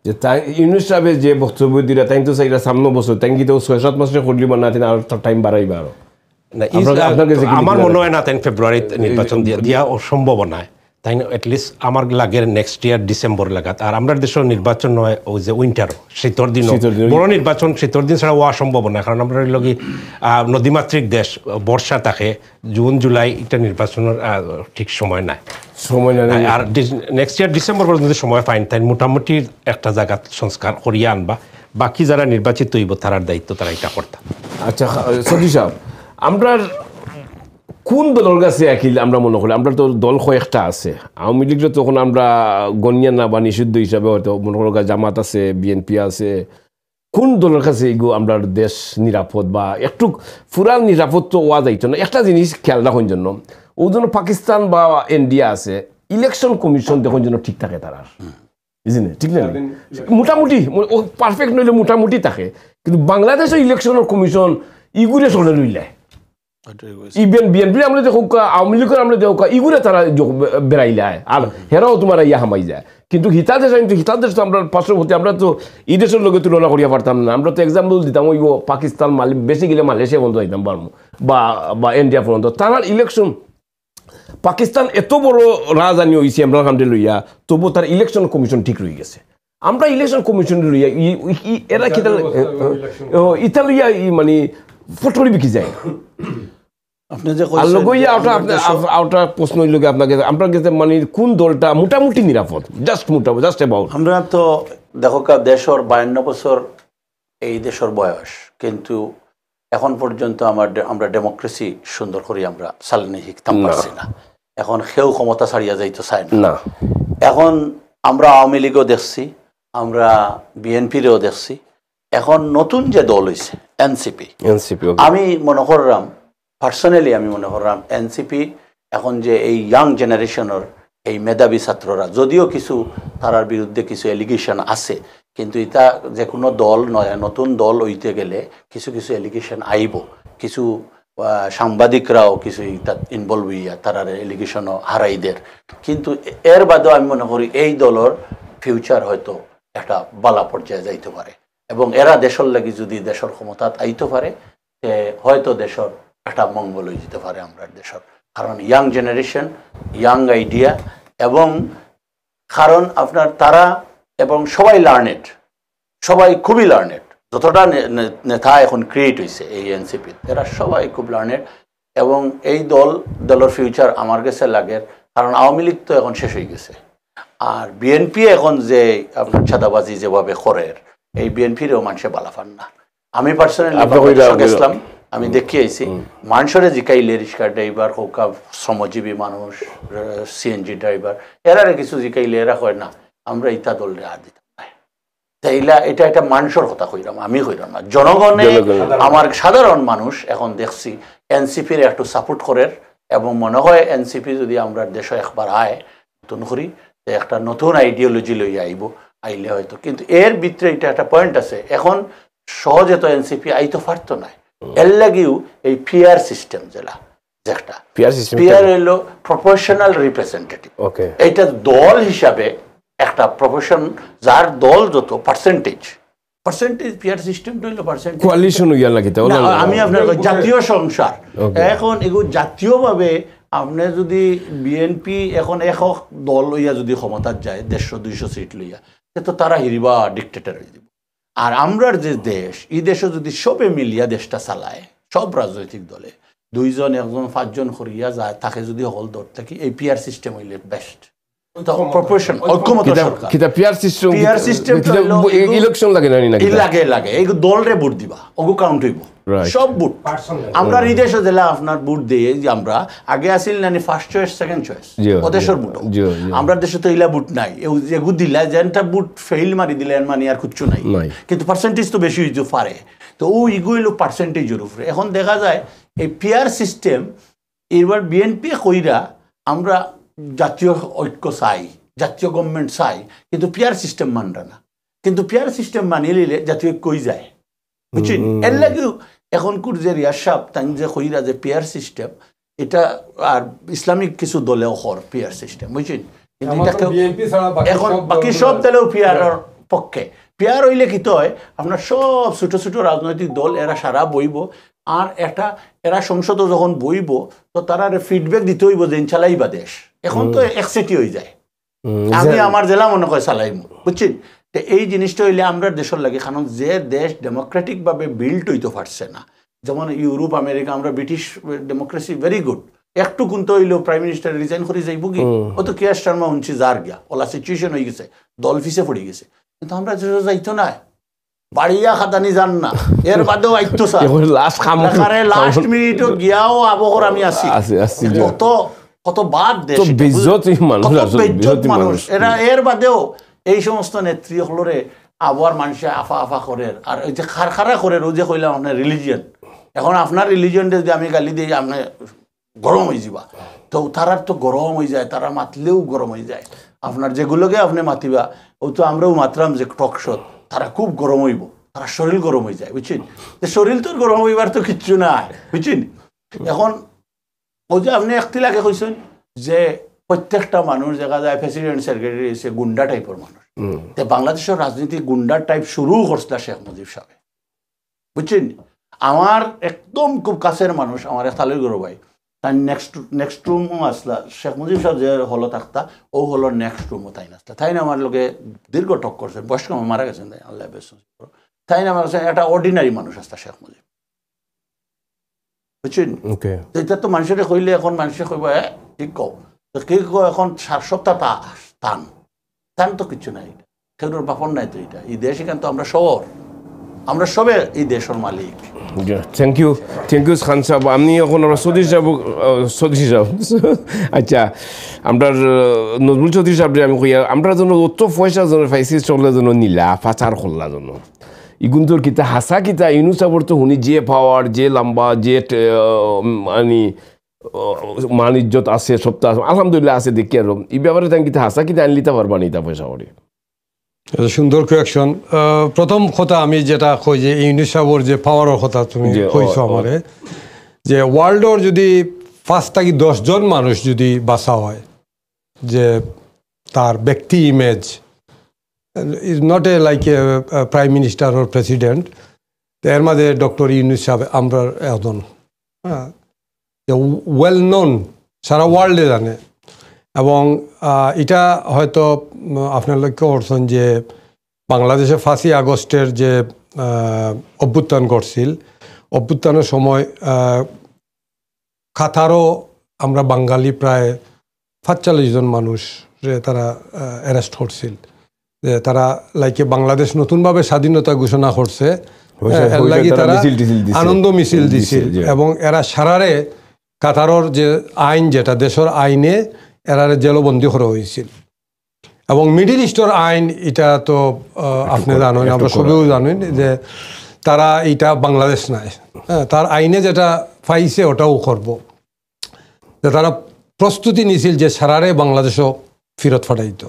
যে তাই ইউনুস সাহেব যে বক্তব্য দিলা তাই তো সেইটা সামনে বছর তাই কিন্তু 6-7 মাসে করলি না তিনি আর টাইম বাড়াইবা আরো আমার মনে হয় না তাই ফেব্রুয়ারি নির্বাচন দিয়া অসম্ভব নয় তাই এটলিস্ট আমার লাগে নেক্সট ইয়ার ডিসেম্বর লাগাত আর আমরা দেশের নির্বাচন নয় ওই যে উইন্টার শীতর দিন বড় নির্বাচন শীতর দিন ছাড়া হওয়া সম্ভব না কারণ আমরা লগে নদীমাতৃক দেশ বর্ষা থাকে জুন জুলাই এটা নির্বাচনের ঠিক সময় নাই আর নেক্সট ইয়ার ডিসেম্বর পর্যন্ত সময় পাইন তাই মোটামুটি একটা জায়গা সংস্কার করিয়া আনবা বাকি যারা নির্বাচিত হইব তারার দায়িত্ব তারা এটা করতাম আচ্ছা সতীশ সাহেব আমরা কোন দলের কাছে একই আমরা মনে করি আমরা তো দল কয়েকটা আছে আওয়ামী লীগের তখন আমরা গণ্য না বা নিষিদ্ধ হিসাবে হয়তো মনে করি জামাত আছে বিএনপি আছে কোন দলের কাছে এগো আমরা দেশ নিরাপদ বা একটু ফুরাল নিরাপদ তো ওয়া যাইতো না একটা জিনিস খেয়াল রাখার জন্য ও জন্য পাকিস্তান বা ইন্ডিয়া আছে ইলেকশন কমিশন দেখুন জন্য ঠিক থাকে তারা বুঝলি ঠিক না মোটামুটি পারফেক্ট নইলে মোটামুটি থাকে কিন্তু বাংলাদেশের ইলেকশনের কমিশন ইগুরে চলে লইলে বিএনপি আমরা দেখো আওয়ামী লীগের আমরা দেখো ইগুরে তারা বেড়াইলায় আর হেরাও তোমার ইয়া হামাই যায় কিন্তু হিতাদেশ তো আমরা পার্শ্ববর্তী আমরা তো এই দেশের লোকের তুলনা করিয়া পারতাম না আমরা তো এক্সাম্পল দিতাম ওই পাকিস্তান বেশি গেলে মালয়েশিয়া বন্ধ হইতাম পারবো বা ইন্ডিয়া পর্যন্ত তার ইলেকশন পাকিস্তান এত বড় রাজধানী হয়েছে ইমরান খানকে লইয়া তবু তার ইলেকশন কমিশন ঠিক রয়ে গেছে আমরা ইলেকশন কমিশন লইয়া এরা কি ইতা লইয়া মানে ফটরি বিকি যায় আপনি যে প্রশ্ন আপনাকে আপনার কাছে মানে কোন দলটা মোটামুটি নিরাপদ জাস্ট অ্যাবাউট আমরা তো দেখো দেশের 52 বছর এই দেশের বয়স কিন্তু এখন পর্যন্ত আমরা ডেমোক্রেসি সুন্দর করে আমরা চালানি শিখতাম পারছি না এখন সেও ক্ষমতা ছাড়িয়া যাইতো চায় না এখন আমরা আওয়ামী লীগও দেখছি, আমরা বিএনপিরও দেখছি, এখন নতুন যে দল হয়েছে এনসিপি, আমি মনে করলাম পার্সোনালি আমি মনে করলাম এনসিপি এখন যে এই ইয়াং জেনারেশনের এই মেধাবী ছাত্ররা, যদিও কিছু তারার বিরুদ্ধে কিছু এলিগেশন আছে, কিন্তু এটা যে কোনো দল নয়, নতুন দল হইতে গেলে কিছু কিছু এলিগেশন আইব, কিছু সাংবাদিকরাও কিছু তার ইনভলভ হইয়া তারার এলিগেশনও হারাইদের। কিন্তু এর বাদেও আমি মনে করি এই দলের ফিউচার হয়তো একটা বালা পর্যায়ে যাইতে পারে, এবং এরা দেশের লাগি যদি দেশের ক্ষমতা আইতে পারে হয়তো দেশের একটা মঙ্গল হয়ে যেতে পারে আমরা দেশের। কারণ ইয়াং জেনারেশন, ইয়াং আইডিয়া, এবং কারণ আপনার তারা এবং সবাই লার্নেড, সবাই খুবই লার্নেড, যতটা নেতা এখন ক্রিয়েট হয়েছে এই এনসিপি এরা সবাই খুব লার্নেড, এবং এই দলের ফিউচার আমার কাছে লাগে। কারণ আওয়ামী লীগ তো এখন শেষ হয়ে গেছে, আর বিএনপি এখন যে আপনার ছাদাবাজি যেভাবে করে, এই বিএনপিরও মানুষে বালাফান না। আমি পার্সোনালি গেছিলাম, আমি দেখি আইছি মানুষরে জিকাইলে রিক্সা ড্রাইভার হোক, শ্রমজীবী মানুষ, সিএনজি ড্রাইভার, এরা কিছু জিকাইলে এরা হয় না আমরা ইটা দলরে আর দিতাম না। তাইলা এটা একটা মানুষের কথা কইলাম, আমি কইলাম না, জনগণে আমার সাধারণ মানুষ এখন দেখছি এনসিপির একটু সাপোর্ট করে, এবং মনে হয় এনসিপি যদি আমরা দেশে একবার আয় নতুন করি, একটা নতুন আইডিওলজি লইয়া আইলে হয়তো। কিন্তু এর ভিতরে এটা একটা পয়েন্ট আছে, এখন সহজে তো এনসিপি আইতো পারতো না, এর লাগেও এই পিআর সিস্টেম যেটা একটা পিআর হইল প্রপোর্শনাল রিপ্রেজেন্টেটিভ, এইটা দল হিসাবে একটা প্রপোর্শন, যার দল যত পার্সেন্টেজ পিআর সিস্টেমটা হইল পার্সেন্টেজ কোয়ালিশন হইয়া লাগে। আমি আপনার জাতীয় সংসার এখন এগুলো জাতীয়ভাবে আপনি যদি বিএনপি এখন একক দল লইয়া যদি ক্ষমতার যায় 150-200 সিট লইয়া, তো তারা হিরিবা ডিক্টেটর হয়ে যাব। আর আমরার যে দেশ, এই দেশে যদি সবে মিলিয়া দেশটা চালায়, সব রাজনৈতিক দলে 2জন 1জন 5জন করিয়া যায়, তাকে যদি হল দর থাকি, এই পিআর সিস্টেম হইলে বেস্ট। দলরে ভোট দিবা, ওগু কাউন্ট হইব সব বুট। আমরা এই দেশে দিলে আপনার বুট দিয়ে আমরা আগে আসিল নানি ফার্স্ট চয়েস সেকেন্ড চয়েস, ওদেশের বুট। আমরা দেশে তো ইলা বুট নাই, এগু দিলা যেটা বুট ফেইল মারি দিলেন মানে আর কিচ্ছু নাই, কিন্তু পার্সেন্টেজ তো বেশি হইতে পারে। তো ও ইগু হইল পার্সেন্টেজের উপরে। এখন দেখা যায় এই পিআর সিস্টেম এবার বিএনপি কইরা আমরা জাতীয় ঐক্য চাই, জাতীয় গভর্নমেন্ট চাই, কিন্তু পিআর সিস্টেম মানরা না। কিন্তু পিআর সিস্টেম মানিয়ে নিলে জাতীয় ঐক্যই যায়, বুঝছেন? এর লাগেও এখন যে রিয়াজ সাহেব তাই যে কইরা যে পিআর সিস্টেম, এটা আর ইসলামিক কিছু দলেও হর পিআর সিস্টেম, বুঝছেন? কিন্তু এখন বাকি সব দলেও পিআর পক্ষে। পিআর হইলে কি হয়, আপনার সব ছোট ছোট রাজনৈতিক দল এরা সারা বইব, আর একটা এরা সংসদও যখন বইব তো তারা ফিডব্যাক দিতে হইব যে চালাইবা দেশ। এখন তো একসেটি হয়ে যায়, আমি আমার জেলা মনে করে চালাইব, বুঝছেন? তো এই জিনিসটা হইলে আমরা দেশের লাগে, কারণ যে দেশ ডেমোক্রেটিক ভাবে বিল্ড হইতে পারছে না, যেমন ইউরোপ আমেরিকা, আমরা ব্রিটিশ ডেমোক্রেসি ভেরি গুড, একটু কিন্তু হইলেও প্রাইম মিনিস্টার রিজাইন করে যাইব কি, ও তো কেয়ার শর্মা উনছি যার গিয়া ওলা সিচুয়েশন হয়ে গেছে, দল ফিসে পড়ে গেছে। কিন্তু আমরা যাইতো না, বাড়িয়া খাতানি যান না, এর বাদেও আইতো লাস্ট মিনিটও গিয়াও আবহর আমি আসি, কত কত বাদ দেশ মানুষ এরা। এর বাদেও এই সমস্ত নেত্রী হলরে আবহাওয়ার মানুষে আফা আফা করে, আর ওই যে খারখারা করে, ও যে কইলাম আপনার রিলিজিয়ন, এখন আপনার রিলিজিয়নটা যদি আমি গালি দিই আপনি গরম হয়ে যাবা, তো তারার তো গরম হয়ে যায়, তারা মাতলেও গরম হয়ে যায়। আপনার যেগুলোকে আপনি মাতিবা, ও তো আমরাও মাতলাম যে টকশট, তারা খুব গরম হইব, তারা শরীর গরম হয়ে যায়, বুঝছেন? শরীর তো গরম হইবার তো কিচ্ছু নাই, বুঝছেন? এখন ও যে আপনি একটি লাগে কইছেন যে প্রত্যেকটা মানুষ দেখা যায় প্রেসিডেন্ট সেক্রেটারি এসে গুন্ডা টাইপের মানুষ। বাংলাদেশের রাজনীতি গুন্ডার টাইপ শুরু করছিল শেখ মুজিব সাহেব, বুঝছেন? আমার একদম খুব কাছের মানুষ, আমার এক তালের গরু ভাই, তাই নেক্সট রুমও আসলা, শেখ মুজিব সাহেব যে হলো থাকতা ও হলো নেক্সট রুমও তাই না আসলা, তাই না আমার লোকে দীর্ঘ টক করছেন, বয়স্ক মারা গেছেন, তাই আল্লাহ বেশ, তাই না আমার একটা অর্ডিনারি মানুষ আসতা শেখ মুজিব, বুঝছেন? এটা তো মানুষের কইলে এখন মানুষে কইব ঠিক কও, তো কে এখন 7 সপ্তাহ টান তো কিছু নাই, সেগুলোর বাপন নাই তো। এটা এই দেশ এখান তো আমরা শহর, আমরা সবে এই দেশের মালিক। থ্যাংক ইউ খান সাহেব। আমি এখন আমরা চৌধুরী সাহেব আচ্ছা আমরা নজরুল চৌধুরী সাহেব আমি কইয়া আমরা জন্য অত পয়সা জন পাইছি চলে জন্য নীলা পাচার করলা জন্য ইগুন্তর কিতা হাসা কিতা ইউনুস সাহেবর তো শুনি যে পাওয়ার যে লম্বা যে মানে মান ইজ্জত আছে সপ্তাহ আলহামদুলিল্লাহ আছে দেখি আর এই ব্যাপারে তাই কিতা হাসা কিতা আনলিতে পারবা নি তা পয়সা করে। সুন্দর কোয়েকশন। প্রথম কথা আমি যেটা কই যে ইউনুস সাহেবর যে পাওয়ারের কথা তুমি কইছো আমারে, যে ওয়ার্ল্ডর যদি 5 থেকে 10 জন মানুষ যদি বাঁচা হয় যে তার ব্যক্তি image is not a like a prime minister or president, এর মাঝে ডক্টর ইউনুস সাহেব আমরা একজন ওয়েল নোন সারা ওয়ার্ল্ডে জানে। এবং এটা হয়তো আপনার লক্ষ্য করছেন যে বাংলাদেশে 5ই আগস্টের যে অভ্যুত্থান করছিল, অভ্যুত্থানের সময় কাতারও আমরা বাঙালি প্রায় 45 জন মানুষ তারা অ্যারেস্ট করছিল, যে তারা লাইকে বাংলাদেশ নতুনভাবে স্বাধীনতা ঘোষণা করছে, তারা আনন্দ মিছিল দিছিল। এবং এরা সারারে কাতারর যে আইন যেটা দেশের আইনে এরারে জেলবন্দি করা হয়েছিল। এবং মিডিল ইস্টের আইন এটা তো আপনি জানেন, আমরা সবেও জানেন যে তারা এটা বাংলাদেশ নাই, হ্যাঁ তার আইনে যেটা পাইছে ওটাও করব। তারা প্রস্তুতি নিছিল যে সারারে বাংলাদেশও ফেরত ফাটাইত।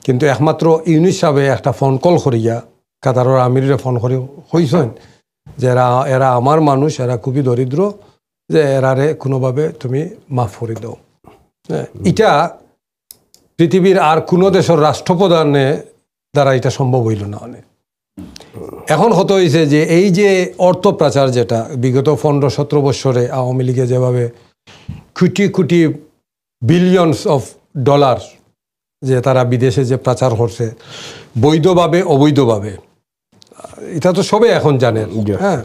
কিন্তু একমাত্র ইউনুস সাহেবে একটা ফোন কল করিয়া কাতারের আমিরে ফোন করে কইছেন যে এরা আমার মানুষ, এরা খুবই দরিদ্র, যে এরারে কোনোভাবে তুমি মাফ করে দাও। এটা পৃথিবীর আর কোনো দেশের রাষ্ট্রপ্রধানে দ্বারা এটা সম্ভব হইল না। এখন হতে হয়েছে যে এই যে অর্থ পাচার যেটা বিগত 15-17 বছরে আওয়ামী লীগে যেভাবে crore crore billions of dollar যে তারা বিদেশে যে পাচার করছে বৈধভাবে অবৈধভাবে, এটা তো সবে এখন জানেন। হ্যাঁ,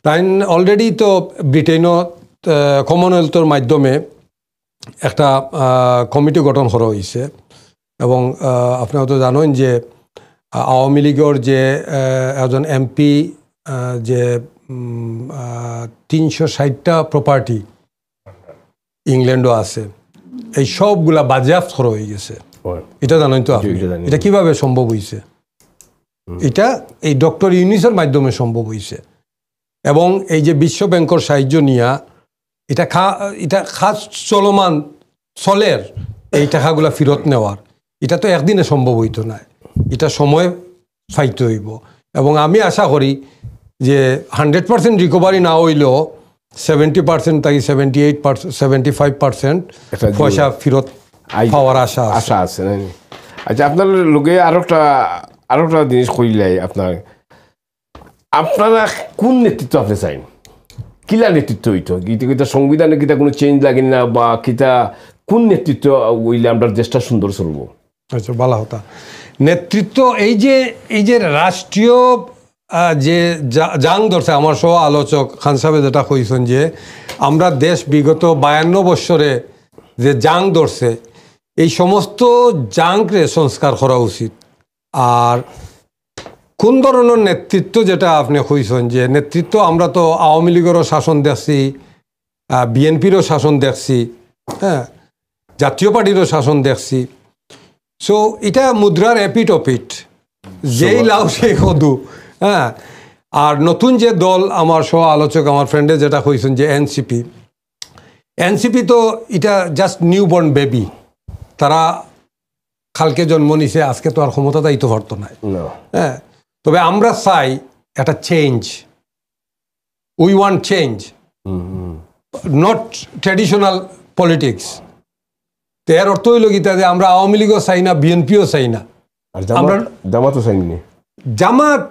তাই অলরেডি তো ব্রিটেনও কমনওয়েলথের মাধ্যমে একটা কমিটি গঠন করা হয়েছে। এবং আপনারা তো জানেন যে আওয়ামী লীগের যে একজন এমপি যে 360টা প্রপার্টি ইংল্যান্ডও আছে, এই সবগুলা বাজেয়াপ্ত করা হয়ে গেছে। এটা জানেন তো আপনি? এটা কিভাবে সম্ভব হয়েছে? এটা এই ডক্টর ইউনুসের মাধ্যমে সম্ভব হয়েছে। এবং এই যে বিশ্ব ব্যাংকের সাহায্য নিয়া এটা খাস চলমান চলের এই টাকাগুলা ফেরত নেওয়ার, এটা তো একদিনে সম্ভব হইতো না, এটা সময় ফাইতে হইব। এবং আমি আশা করি যে 100% রিকভারি না হইলেও 70% থেকে 78%, 75% পয়সা ফেরত পাওয়ার আশা আছে। আচ্ছা, আপনার লোকে আরো একটা জিনিস কইলাই, আপনারা কোন নেতৃত্ব আপনি চাইন? কিলা নেতৃত্ব হইতো? কিতা সংবিধানে কিতা কোনো চেঞ্জ লাগে না, বা কিতা কোন নেতৃত্ব হইলে আমরা দেশটা সুন্দর চলবো? আচ্ছা, ভালো কথা। নেতৃত্ব এই যে রাষ্ট্রীয় যে জাং ধরছে, আমার সহ আলোচক খান সাহেব যেটা কইছেন যে আমরা দেশ বিগত 52 বছরে যে জাং ধরছে, এই সমস্ত জাংকে সংস্কার করা উচিত। আর কোন ধরনের নেতৃত্ব যেটা আপনি কইছেন যে নেতৃত্ব, আমরা তো আওয়ামী লীগেরও শাসন দেখছি, বিএনপিরও শাসন দেখছি, হ্যাঁ, জাতীয় পার্টিরও শাসন দেখছি। সো এটা মুদ্রার এপিট ওপিট, যেই লাউ সেই কদু। হ্যাঁ, আর নতুন যে দল আমার সহ আলোচক আমার ফ্রেন্ডে যেটা কইছেন যে এনসিপি তো এটা জাস্ট নিউ বর্ন বেবি, তারা কালকে জন্ম নিছে, আজকে তো আর ক্ষমতা দায়িত্ব পারতো না। হ্যাঁ, তবে আমরা চাই একটা change, we want change, not traditional politics. তো এর অর্থ হইল গীতা যে আমরা আওয়ামী লীগও চাই না, বিএনপিও চাই না, আমরা জামাতও চাই না। জামাত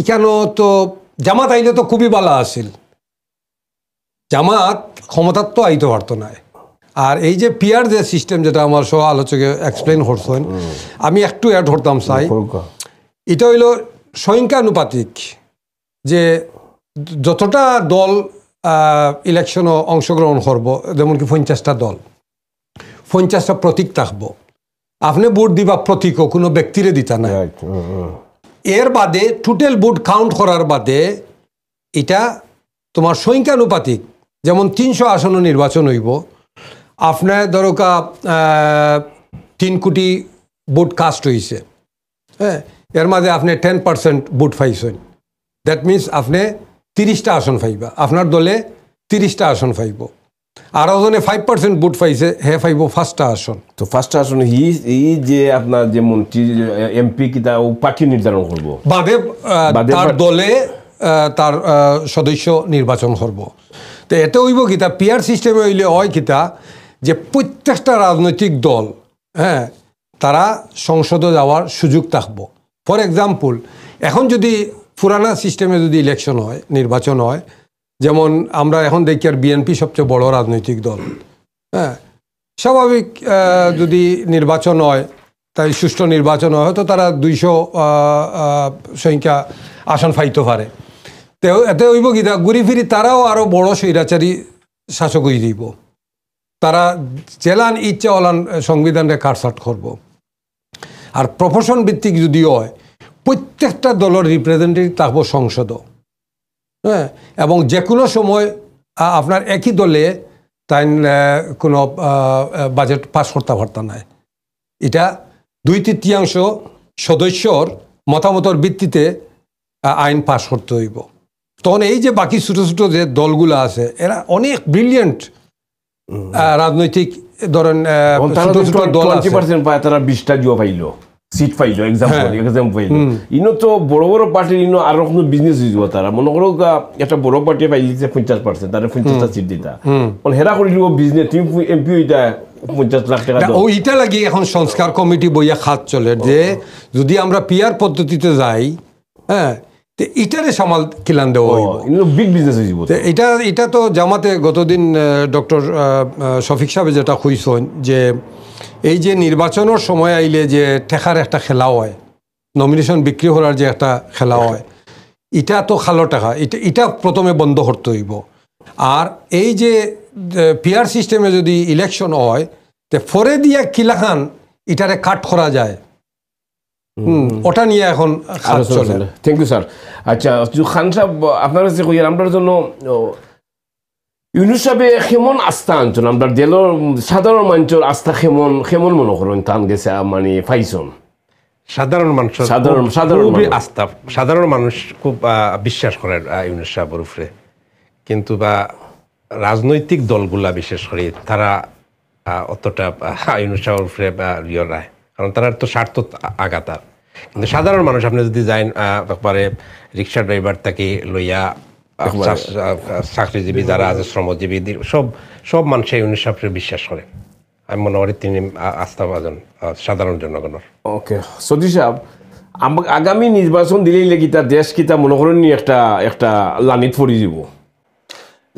এখানে তো জামাত আইলে তো খুবই ভালো আছিল, জামাত ক্ষমতার তো আইতে পারতো না। আর এই যে পিয়ার যে সিস্টেম যেটা আমার সহ আলোচকে এক্সপ্লেন করছেন, আমি একটু অ্যাড করতাম চাই, এটা হইল সংখ্যানুপাতিক, যে যতটা দল ইলেকশনও অংশগ্রহণ করব, যেমনকি 50টা দল, 50টা প্রতীক থাকবো, আপনি ভোট দিবা প্রতীকও, কোনো ব্যক্তিরে দিতা না। এর বাদে টোটাল ভোট কাউন্ট করার বাদে এটা তোমার সংখ্যানুপাতিক, যেমন 300 আসন নির্বাচন হইব, আপনার ধরকা 3 কোটি ভোট কাস্ট হয়েছে, হ্যাঁ, এর মাঝে আপনি 10% ভোট পাইছেন, দ্যাট মিনস আপনি 30টা আসন পাইবা, আপনার দলে 30টা আসন পাইব। আরও জনে 5% ভোট পাইছে, হে পাইব 5টা আসন। তো ফার্স্ট আসলে ই যে আপনার যে মন্ত্রী এমপি কিতা ও পার্টি নির্ধারণ করব বাদে তার দলে তার সদস্য নির্বাচন করব। তো এতে হইব কিতা পিয়ার সিস্টেমে হইলে হয় কিতা যে প্রত্যেকটা রাজনৈতিক দল, হ্যাঁ, তারা সংসদে যাওয়ার সুযোগ থাকবো। ফর এক্সাম্পল, এখন যদি পুরানা সিস্টেমে যদি ইলেকশন হয়, নির্বাচন হয়, যেমন আমরা এখন দেখি আর বিএনপি সবচেয়ে বড় রাজনৈতিক দল, হ্যাঁ, স্বাভাবিক যদি নির্বাচন হয়, তাই সুষ্ঠু নির্বাচন হয়, হয়তো তারা 200 সংখ্যা আসন পাইতে পারে। তো এতে হইব কি ঘুরি ফিরি তারাও আরও বড় স্বৈরাচারী শাসক হয়ে দিব, তারা জেলান ইচ্ছা ওলান সংবিধানকে কাটছাট করব। আর প্রফেশন ভিত্তিক যদি হয়, প্রত্যেকটা দলের রিপ্রেজেন্টেটিভ থাকবো সংসদ, হ্যাঁ, এবং যে কোনো সময় আপনার একই দলে তাই কোনো বাজেট পাস করতে পারতা নাই। এটা 2/3 সদস্যর মতামতের ভিত্তিতে আইন পাস করতে হইব। তখন এই যে বাকি ছোটো ছোটো যে দলগুলো আছে, এরা অনেক ব্রিলিয়েন্ট রাজনৈতিক ধরেন ছোট ছোট দল আছে, 20% পায়, তারা 20টা জিও পাইলো, সিট পাইলো, এক্সাম্পল পাইলো। ইনো তো বড় বড় পার্টির ইনো আরো কোনো বিজনেস হয়ে যাব। তারা মনে করো একটা বড় পার্টি পাইলিছে 50%, তারা 50টা সিট দিতা, হেরা করে দিব বিজনেস। তুমি এমপি হইতা 50 লাখ টাকা দাও। ওইটা লাগি এখন সংস্কার কমিটি বইয়া খাত চলে যে যদি আমরা পিয়ার পদ্ধতিতে যাই, হ্যাঁ, এটারে সামাল কিলান দেওয়া হইব, বিগ বিজনেস হয়ে যাব। এটা তো জামাতে গতদিন ডক্টর শফিক সাহেব যেটা কইছেন যে এই যে নির্বাচনের সময় আইলে যে ঠেকার একটা খেলা হয়, নমিনেশন বিক্রি করার যে একটা খেলা হয়, এটা তো খালো টাকা, এটা প্রথমে বন্ধ করতে হইব। আর এই যে পিয়ার সিস্টেমে যদি ইলেকশন হয়, তে ফরে দিয়া কিলাখান এটারে কাট করা যায়, ওটা নিয়ে এখন চলে। Thank you sir. আচ্ছা খান সাহেব, আপনার কাছে কই আমরা জন্য ইউনুস সাহেবে কেমন আস্থা আনছেন, আমরা জেলার সাধারণ মানুষের আস্থা কেমন কেমন মনে করেন তান গেছে মানে পাইছন? সাধারণ মানুষ খুবই আস্থা, সাধারণ মানুষ খুব বিশ্বাস করে ইউনুস সাহেবের উপরে, কিন্তু বা রাজনৈতিক দলগুলা বিশেষ করে তারা অতটা ইউনুস সাহেবের উপরে ইয়ে রায়, কারণ তারা তো স্বার্থ আঘাতা। কিন্তু সাধারণ মানুষ আপনি যদি যাই একবারে রিক্সা ড্রাইভার থেকে লইয়া চাকরিজীবী যারা আছে, শ্রমজীবী, সব মানুষ ইউনুস সাহেবকে বিশ্বাস করে। আমি মনে করি তিনি আস্থাভাজন সাধারণ জনগণের। ওকে সদী সাহেব, আগামী নির্বাচন দিলেই লেগে তার দেশ কিতা মনে করেন একটা লানিত পড়ে যাব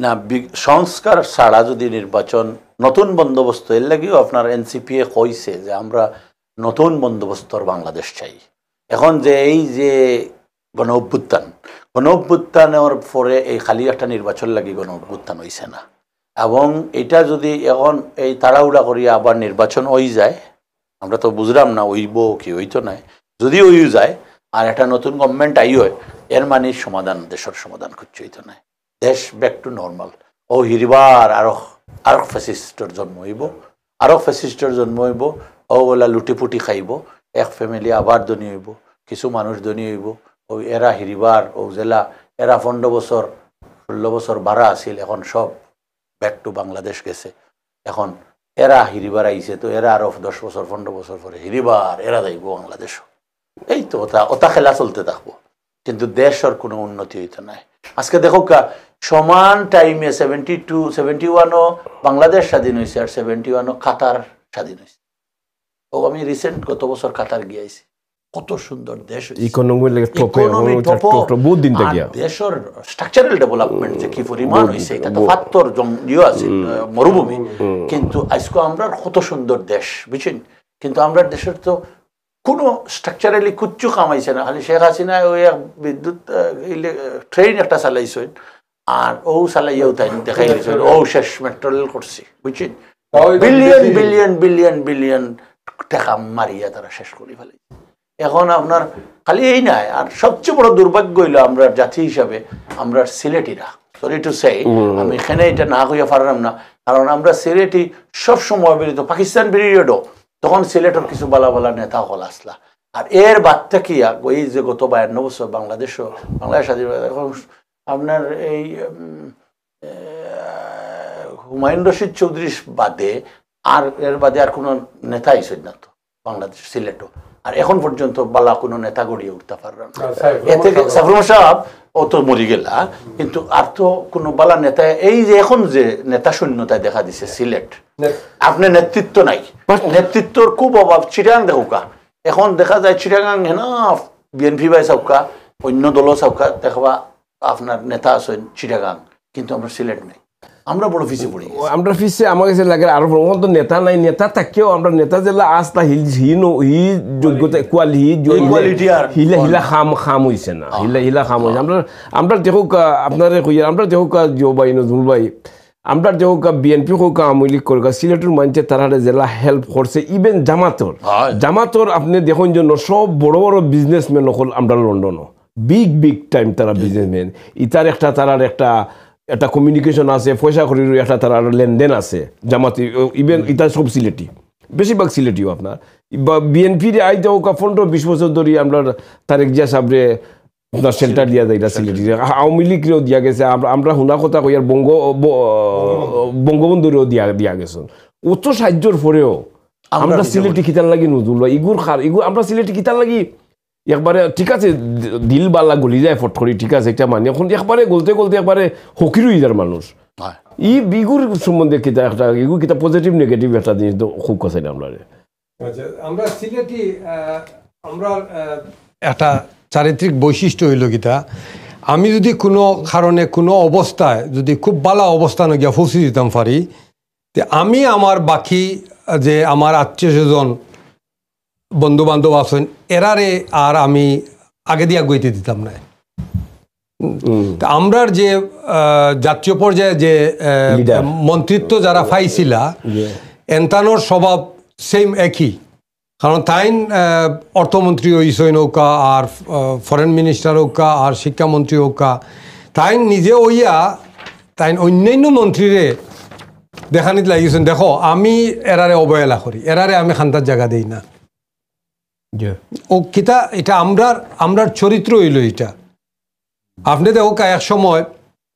না? সংস্কার ছাড়া যদি নির্বাচন, নতুন বন্দোবস্ত, এর লাগেও আপনার এনসিপিএ কইছে যে আমরা নতুন বন্দোবস্তর বাংলাদেশ চাই। এখন যে এই যে গণ অভ্যুত্থানের পরে এই খালি একটা নির্বাচন লাগি গণ অভ্যুত্থান হইছে না, এবং এটা যদি এখন এই তাড়াহুড়া করিয়া আবার নির্বাচন হয়ে যায়, আমরা তো বুঝলাম না হইব কি হইতো নাই, যদি হইও যায় আর একটা নতুন গভর্নমেন্ট আই হয়, এর মানে সমাধান, দেশের সমাধান খুঁজছে হইতো নাই, দেশ ব্যাক টু নর্মাল। ও হিরিবার আরো ফ্যাসিস্টর জন্ম হইব, ও বলা লুটিপুটি খাইব, এক ফ্যামিলি আবার ধনী হইব, কিছু মানুষ ধনী হইব। ও এরা হিরিবার ও জেলা এরা 15 বছর 16 বছর ভাড়া আছিল, এখন সব ব্যাক টু বাংলাদেশ গেছে। এখন এরা হিরিবার আইছে, তো এরা আরো 10 বছর 15 বছর পরে হিরিবার এরা যাইব বাংলাদেশ। এই তো ওটা খেলা চলতে থাকবো, কিন্তু দেশের কোনো উন্নতি হইতে নাই। আজকে দেখো সমান টাইমে 71ও বাংলাদেশ স্বাধীন হয়েছে, আর 71ও কাতার স্বাধীন হয়েছে। ও আমি রিসেন্ট গত বছর কাতার গিয়েছি, কত সুন্দর দেশ, দেশের স্ট্রাকচারাল ডেভেলপমেন্ট যে কি পরিমাণ হয়েছে, এটা তো পাত্তর আছে মরুভূমি, কিন্তু আজকে আমরা কত সুন্দর দেশ, বুঝছেন? কিন্তু আমরা দেশের তো কোনো স্ট্রাকচারালি কুচ্ছু কামাইছে না। খালি শেখ হাসিনা ওই বিদ্যুৎ ট্রেন একটা চালাইছেন, আর ও চালাইয়াও তাই দেখাই দিয়েছেন ও শেষ মেট্রো রেল করছি, বুঝছেন? বিলিয়ন বিলিয়ন বিলিয়ন বিলিয়ন টাকা মারিয়া তারা শেষ করে ফেলে। এখন আপনার খালি এই নাই, আর সবচেয়ে বড় দুর্ভাগ্য হইল আমরা জাতি হিসাবে আমরা সিলেটিরা, সরি টু সে, আমি এখানে এটা না হইয়া পারলাম না, কারণ আমরা সিলেটি সবসময় বেরিত পাকিস্তান পিরিয়ডও, তখন সিলেটের কিছু বালা বালা নেতা হল আসলা। আর এর বাদটা কি ওই যে গত 52 বছর বাংলাদেশ স্বাধীনতা, এখন আপনার এই হুমায়ুন রশিদ চৌধুরী বাদে আর এর বাদে আর কোনো নেতা আইসেন না তো বাংলাদেশ সিলেটও, আর এখন পর্যন্ত বালা কোনো নেতা গড়িয়ে উঠতে পারলাম না। এতে সাইফুল সাহেব ও তো মরি গেলা, কিন্তু আর তো কোনো বালা নেতা, এই যে এখন যে নেতা শূন্যতায় দেখা দিছে সিলেট, আপনি নেতৃত্ব নাই, নেতৃত্বর খুব অভাব। চিটাগাং দেখুকা, এখন দেখা যায় চিটাগাং হেনা বিএনপি বাই চাউকা, অন্য দলও চাউকা দেখবা আপনার নেতা আছেন চিটাগাং, কিন্তু আমরা সিলেট নেই, আমরা বড় পিছিয়ে পড়ি। আমরা পিছিয়ে আমার কাছে লাগে আরো তো নেতা নাই, নেতা থাকেও আমরা নেতা যেলা আস্তা হি যোগ্যতা কোয়ালিটি হিলা হিলা খাম হইছে না, হিলা খাম হইছে। আমরা দেখুক আপনার আমরা দেখুক জিও ভাই নজরুল ভাই, আমরা দেখুক বিএনপি হোক আওয়ামী লীগ করুক, সিলেটের মানুষের তারা জেলা হেল্প করছে, ইভেন জামাতর আপনি দেখুন জন্য সব বড় বড় বিজনেসম্যান হল আমরা লন্ডনও বিগ টাইম তারা বিজনেসম্যান, ইতার একটা তারার একটা কমিউনিকেশন আছে, পয়সা করির একটা তার লেনদেন আছে জামাতি, ইভেন এটা সব সিলেটি, বেশিরভাগ সিলেটিও আপনার বিএনপির আই যাও 15-20 বছর ধরে আমরা তারেক জিয়া সাবরে আপনার সেন্টার দিয়া যায়, এটা সিলেটি। আওয়ামী লীগরেও দিয়া গেছে, আমরা হুনা কথা কই আর বঙ্গবন্ধুরেও দিয়া গেছে। অত সাহায্যর পরেও আমরা সিলেটি খিতার লাগি নজুল ইগুর আমরা সিলেটি খিতার লাগি একবারে ঠিক আছে, দিল বালা গলি যায় ফট করি, ঠিক আছে একটা মানে এখন একবারে গলতে একবারে হকির হয়ে যার মানুষ। ই বিগুর সম্বন্ধে কিতা একটা ইগুর কিতা পজিটিভ নেগেটিভ একটা জিনিস তো খুব কথা আমরা আমরা সিলেটি আমরা একটা চারিত্রিক বৈশিষ্ট্য হইল গীতা, আমি যদি কোনো কারণে কোনো অবস্থায় যদি খুব ভালো অবস্থানে গিয়া ফুসি দিতাম পারি, আমি আমার বাকি যে আমার আত্মীয় স্বজন বন্ধু বান্ধব আছেন এরারে আর আমি আগে দিয়া গইতে দিতাম না। আমরার যে জাতীয় পর্যায়ে যে মন্ত্রিত্ব যারা পাইছিলা এনতানোর স্বভাব সেম একই, কারণ তাইন অর্থমন্ত্রী হইসই নৌকা আর ফরেন মিনিস্টার হোকা আর শিক্ষামন্ত্রী হোকা, তাইন নিজে হইয়া তাইন অন্যান্য মন্ত্রীরে দেখানিত লাগিয়েছেন, দেখো আমি এরারে অবহেলা করি, এরারে আমি খান্তার জায়গা দিই না। ও কিতা এটা আমরার চরিত্র হইল এটা। আপনি দেখো এক সময়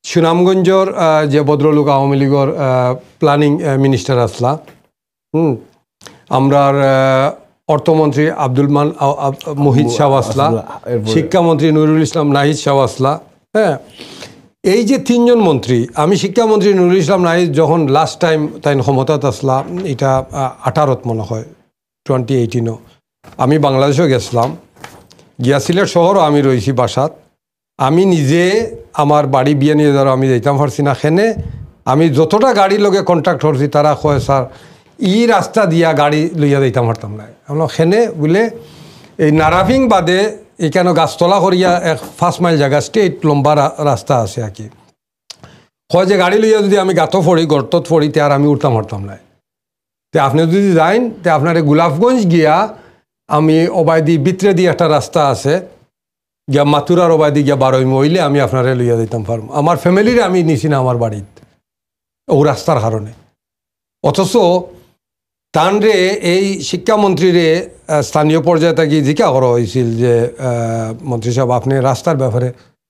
সুনামগঞ্জর যে ভদ্রলোক আওয়ামী লীগের প্ল্যানিং মিনিস্টার আসলা, আমরার অর্থমন্ত্রী আব্দুল মান মোহিত শাহ আসলা, শিক্ষামন্ত্রী নুরুল ইসলাম নাহিদ শাহ আসলা, হ্যাঁ এই যে তিনজন মন্ত্রী, আমি শিক্ষামন্ত্রী নুরুল ইসলাম নাহিদ যখন লাস্ট টাইম তাই ক্ষমতাত আসলা, এটা 18 মনে হয় 2018, আমি বাংলাদেশেও গেছিলাম, গিয়া সিলেট শহরও আমি রয়েছি বাসাত, আমি নিজে আমার বাড়ি বিয়ে নিয়ে যারা আমি যাইতাম পারছি না, সেনে আমি যতটা গাড়ির লগে কন্ট্যাক্ট করছি তারা কয় স্যার ই রাস্তা দিয়া গাড়ি লইয়া যাইতাম পারতাম না। আমরা সেনে বলে এই নারাফিং বাদে এখানে গাছতলা করিয়া 5 মাইল জায়গা স্ট্রেট লম্বা রাস্তা আছে আর কি, কয় যে গাড়ি লইয়া যদি আমি গাঁতো ফড়ি গর্তত ফড়ি তে আর আমি উঠতাম পারতাম না। তে আপনি যদি যাইন তে আপনার গোলাপগঞ্জ গিয়া আমি ওবায়দি ভিতরে দিয়ে একটা রাস্তা আছে গিয়া মাথুরার ওবায়দি গিয়া 12 মইলে আমি আপনারে লইয়া দিতাম পারবো, আমার ফ্যামিলিরে আমি নিছি না আমার বাড়িত ও রাস্তার কারণে। অথচ তানরে এই শিক্ষামন্ত্রীরে স্থানীয় পর্যায়ে থাকি জিজ্ঞাসা করা হয়েছিল যে মন্ত্রী সাহেব আপনি রাস্তার ব্যাপারে,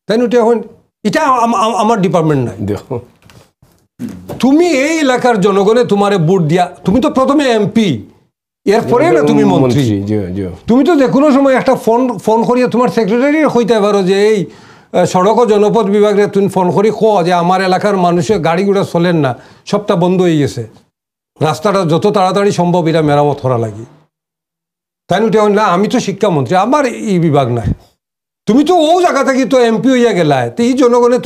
তাই ওটা এখন এটা আমার ডিপার্টমেন্ট নাই, তুমি এই এলাকার জনগণে তোমারে ভোট দিয়া, তুমি তো প্রথমে এমপি এরপরে না তুমি মন্ত্রী, তুমি তো যে কোনো সময় একটা ফোন করিয়া তোমার সেক্রেটারি হইতে পারো যে এই সড়ক ও জনপথ বিভাগে তুমি ফোন করি কো যে আমার এলাকার মানুষের গাড়িগুলো চলেন না, সবটা বন্ধ হয়ে গেছে, রাস্তাটা যত তাড়াতাড়ি সম্ভব এটা মেরামত করা লাগি। তাই উঠে না আমি তো শিক্ষামন্ত্রী, আমার এই বিভাগ নাই, তুমি তো ও জায়গা থেকে তো এমপি হইয়া গেলায়, তো এই জনগণে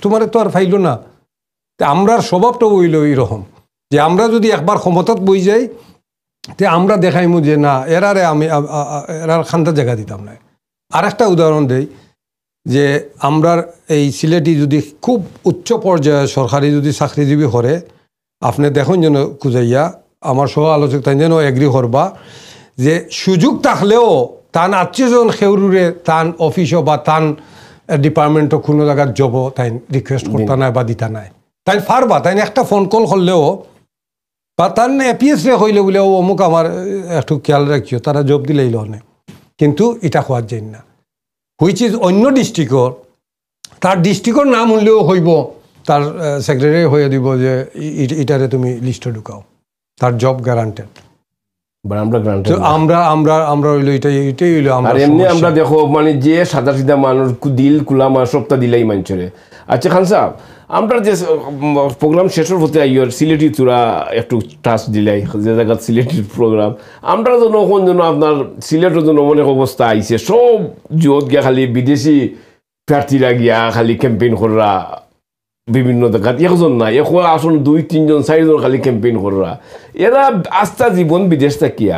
তোমার তো আর ফাইল না। আমরার স্বভাবটা হইল এইরকম যে আমরা যদি একবার ক্ষমতাত বই যাই তে আমরা দেখাইমু যে না এরারে আমি এরার খান্তার জায়গা দিতাম না। আর একটা উদাহরণ দেই যে আমরার এই সিলেটি যদি খুব উচ্চ পর্যায়ে সরকারি যদি চাকরিজীবী করে, আপনি দেখুন যেন খুঁজাইয়া আমার সহ আলোচক তাই যেন এগ্রি করবা যে সুযোগ থাকলেও তান আত্মীয়জন খেউরুরে তান অফিসও বা তান ডিপার্টমেন্টও কোনো জায়গার জব তাই রিকোয়েস্ট করতে নাই বা দিতা নাই তাই ফারবা তাই একটা ফোন কল করলেও বা তার এপিএস রে হইলে বলে ও অমুক আমার একটু খেয়াল রাখিও তারা জব দিলেই লনে কিন্তু এটা হওয়ার যায় না হুইচ ইজ অন্য ডিস্ট্রিক্টর তার ডিস্ট্রিক্টর নাম হইলেও হইব তার সেক্রেটারি হয়ে দিব যে এটারে তুমি লিস্টে ঢুকাও তার জব গ্যারান্টেড আমরা গ্রান্টেড আমরা আমরা আমরা হইলো এটাই হইলো আর আমরা এমনি আমরা দেখো মানে যে সাদা সিধা মানুষ দিল কুলা মানুষ সবটা দিলাই মানুষের আচ্ছা খান সাহেব আমরা যে প্রোগ্রাম শেষের হতে আইয়র সিলেটি তোরা একটু টাচ দিলাই যে জায়গা সিলেটির প্রোগ্রাম আমরা জন্য কোন জন্য আপনার সিলেটের জন্য অনেক অবস্থা আইছে সব জোত গিয়া খালি বিদেশি প্রার্থীরা গিয়া খালি ক্যাম্পেইন করা বিভিন্ন জায়গাত একজন না এখন আসুন 2-3 জন 4 জন খালি ক্যাম্পেইন করা এরা আস্থা জীবন বিদেশ থাকিয়া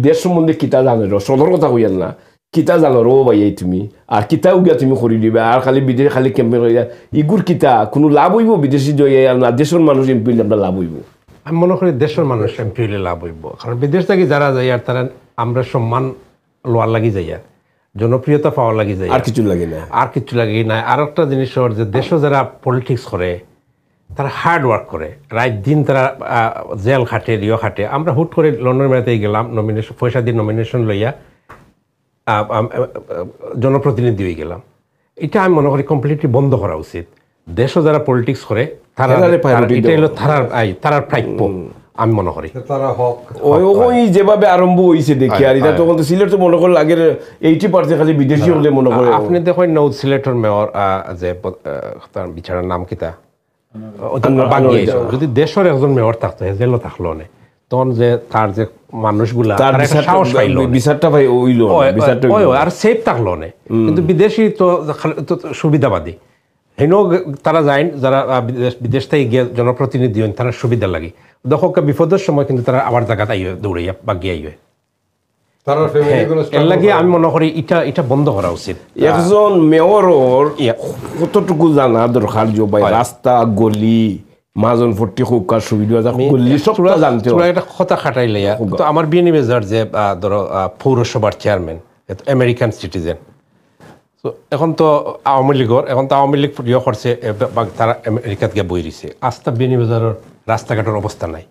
দেশ সম্বন্ধে কিতা জানো সদর কথা কইয়াল না কিতা জানো রো ভাই তুমি আর কিতাও গিয়া তুমি করে দিবে আর খালি বিদেশে খালি ক্যাম্পেইন করিয়া ইগুর কিতা কোনো লাভ হইব বিদেশি জয় না দেশের মানুষ এমপি লাভ হইব আমি মনে করি দেশের মানুষ এমপি হইলে লাভ হইব কারণ বিদেশ থেকে যারা যাই আর তারা আমরা সম্মান লোয়ার লাগি যাই আর জনপ্রিয়তা পাওয়ার লাগি যায় আর কিছু লাগে না আর কিছু লাগে না আর একটা জিনিস হওয়ার যে দেশও যারা পলিটিক্স করে তারা হার্ড ওয়ার্ক করে রাত দিন তারা জেল খাটে রিও খাটে আমরা হুট করে লন্ডন মেলাতেই গেলাম নমিনেশন পয়সা দিয়ে নমিনেশন লইয়া জনপ্রতিনিধি হয়ে গেলাম এটা আমি মনে করি কমপ্লিটলি বন্ধ করা উচিত দেশও যারা পলিটিক্স করে তারা এটা হলো তারার প্রাপ্য আমি মনে করি তারা হক ওই যেভাবে আরম্ভ হয়েছে দেখি আর এটা তখন তো সিলেট তো মনে করলে আগের 80% খালি বিদেশি হলে মনে করে আপনি দেখেন নৌদ সিলেটের মেয়র যে তার বিচারের নাম কিতা যদি দেশের একজন মেয়র থাকতো জেলও থাকলো না তখন যে তার যে মানুষগুলা সাহস পাইল বিচারটা ভাই ওইল আর সেফ থাকলো না কিন্তু বিদেশি তো সুবিধাবাদী হেন তারা যায় যারা বিদেশ থেকে গিয়ে জনপ্রতিনিধি হন তারা সুবিধা লাগে দেখো বিপদের সময় কিন্তু তারা আবার জায়গাতে আইয়ে দৌড়াইয়া বা গিয়ে আইয়ে এর লাগে আমি মনে করি এটা বন্ধ করা উচিত একজন মেয়রর কতটুকু জানা দরকার যে ভাই রাস্তা গলি মাজন ভর্তি হোকার সুবিধা গলি সবটা জানতে একটা কথা খাটাই লাইয়া তো আমার বিএনপি মেজার যে ধরো পৌরসভার চেয়ারম্যান আমেরিকান সিটিজেন তো এখন তো আওয়ামী লীগর এখন তো আওয়ামী লীগ ইয়ে করছে তারা আমেরিকাত গিয়ে বই দিছে আস্তা বিএনপি মেজারের রাস্তাঘাটের অবস্থা নাই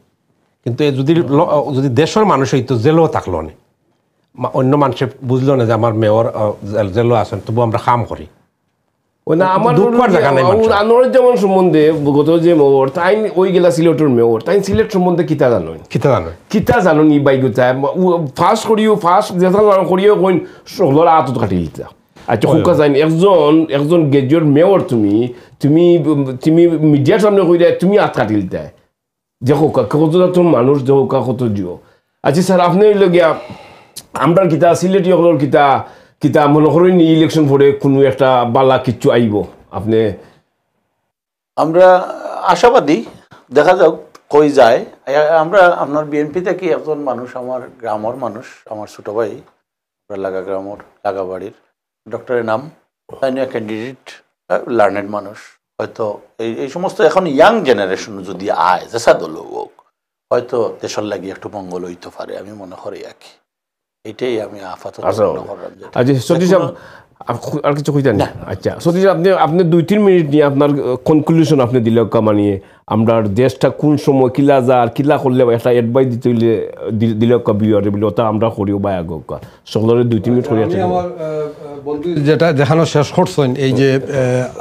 কিন্তু যদি দেশের মানুষ হইতো জেলও থাকলো না অন্য মানুষে বুঝলো না যে আমার মেয়র জেলও আছেন তবু আমরা কাম করি আমার যেমন সম্বন্ধে গত যে মেয়র তাই ওই গেলা সিলেটের মেয়র তাই সিলেট সম্বন্ধে কিতা জানো নি বাই গোটা ফার্স্ট যেটা করিও কইন সকলের আতত কাটি দিতা আচ্ছা হুকা যাইন একজন গেজর মেয়র তুমি মিডিয়ার সামনে কইরা তুমি আত কাটি দিতা দেখো কতজন মানুষ দেখো কত জিও আচ্ছা স্যার আপনি লগিয়া আমরা কিতা সিলেটি হলর কিতা মনে করেন ইলেকশন পরে কোনো একটা বালা কিচ্ছু আইব আপনি আমরা আশাবাদী দেখা যাক কই যায় আমরা আপনার বিএনপি থেকে একজন মানুষ আমার গ্রামের মানুষ আমার ছোট ভাই লাগা গ্রামের লাগা বাড়ির ডক্টরের নাম স্থানীয় ক্যান্ডিডেট লার্নেড মানুষ হয়তো এই সমস্ত এখন ইয়াং জেনারেশন যদি আয় যেসা দল হোক হয়তো দেশের লাগি একটু মঙ্গল হইতে পারে আমি মনে করি আর কি এটাই আমি আপাতত মনে করলাম। আচ্ছা সতীশ আর কিছু কইতেন না? আচ্ছা সতীশ আপনি 2-3 মিনিট নিয়ে আপনার কনক্লুশন আপনি দিলে কামানিয়ে আমরা দেশটা কোন সময় কিলা যা আর কিলা করলে একটা অ্যাডভাইস দিতে হইলে দিলে বিয়ারে বলে ওটা আমরা করিও বা আগে সকলের 2-3 মিনিট করি। আমার বন্ধু যেটা দেখানো শেষ করছেন এই যে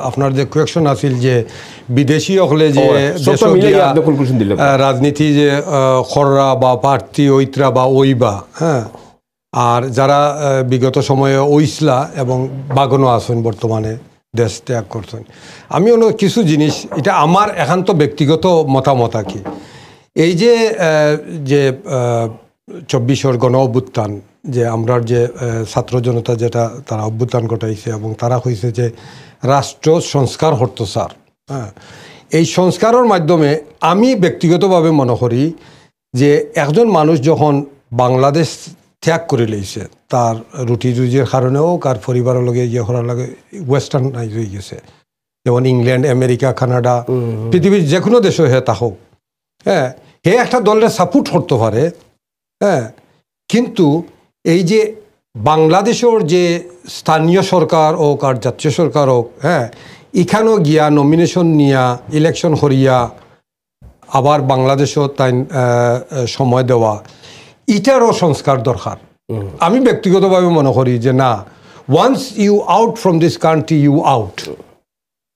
আপনার যে কোয়েকশন আছিল যে বিদেশি হলে যে রাজনীতি যে খররা বা প্রার্থী ঐত্রা বা ওইবা হ্যাঁ আর যারা বিগত সময়ে ওইসলা এবং বাগনও আছেন বর্তমানে দেশ ত্যাগ করছেন আমি অন্য কিছু জিনিস এটা আমার একান্ত ব্যক্তিগত মতামত আর কি এই যে 24 গণ অভ্যুত্থান যে আমরা যে ছাত্র জনতা যেটা তারা অভ্যুত্থান ঘটাইছে এবং তারা হয়েছে যে রাষ্ট্র সংস্কার হর্তসার হ্যাঁ এই সংস্কারের মাধ্যমে আমি ব্যক্তিগতভাবে মনে করি যে একজন মানুষ যখন বাংলাদেশ ত্যাগ করে লইছে তার রুটি রুজির কারণেও কার পরিবারের লগে ইয়ে করার লাগে ওয়েস্টার্নাইজ হয়ে গেছে যেমন ইংল্যান্ড আমেরিকা কানাডা পৃথিবীর যে কোনো দেশে হে থাকুক হ্যাঁ হে একটা দলের সাপোর্ট করতে পারে হ্যাঁ কিন্তু এই যে বাংলাদেশের যে স্থানীয় সরকার হোক আর জাতীয় সরকার হোক, হ্যাঁ, এখানেও গিয়া নমিনেশন নিয়া ইলেকশন করিয়া আবার বাংলাদেশও তাই সময় দেওয়া, এটারও সংস্কার দরকার। আমি ব্যক্তিগতভাবে মনে করি যে না, once you out from this country you out.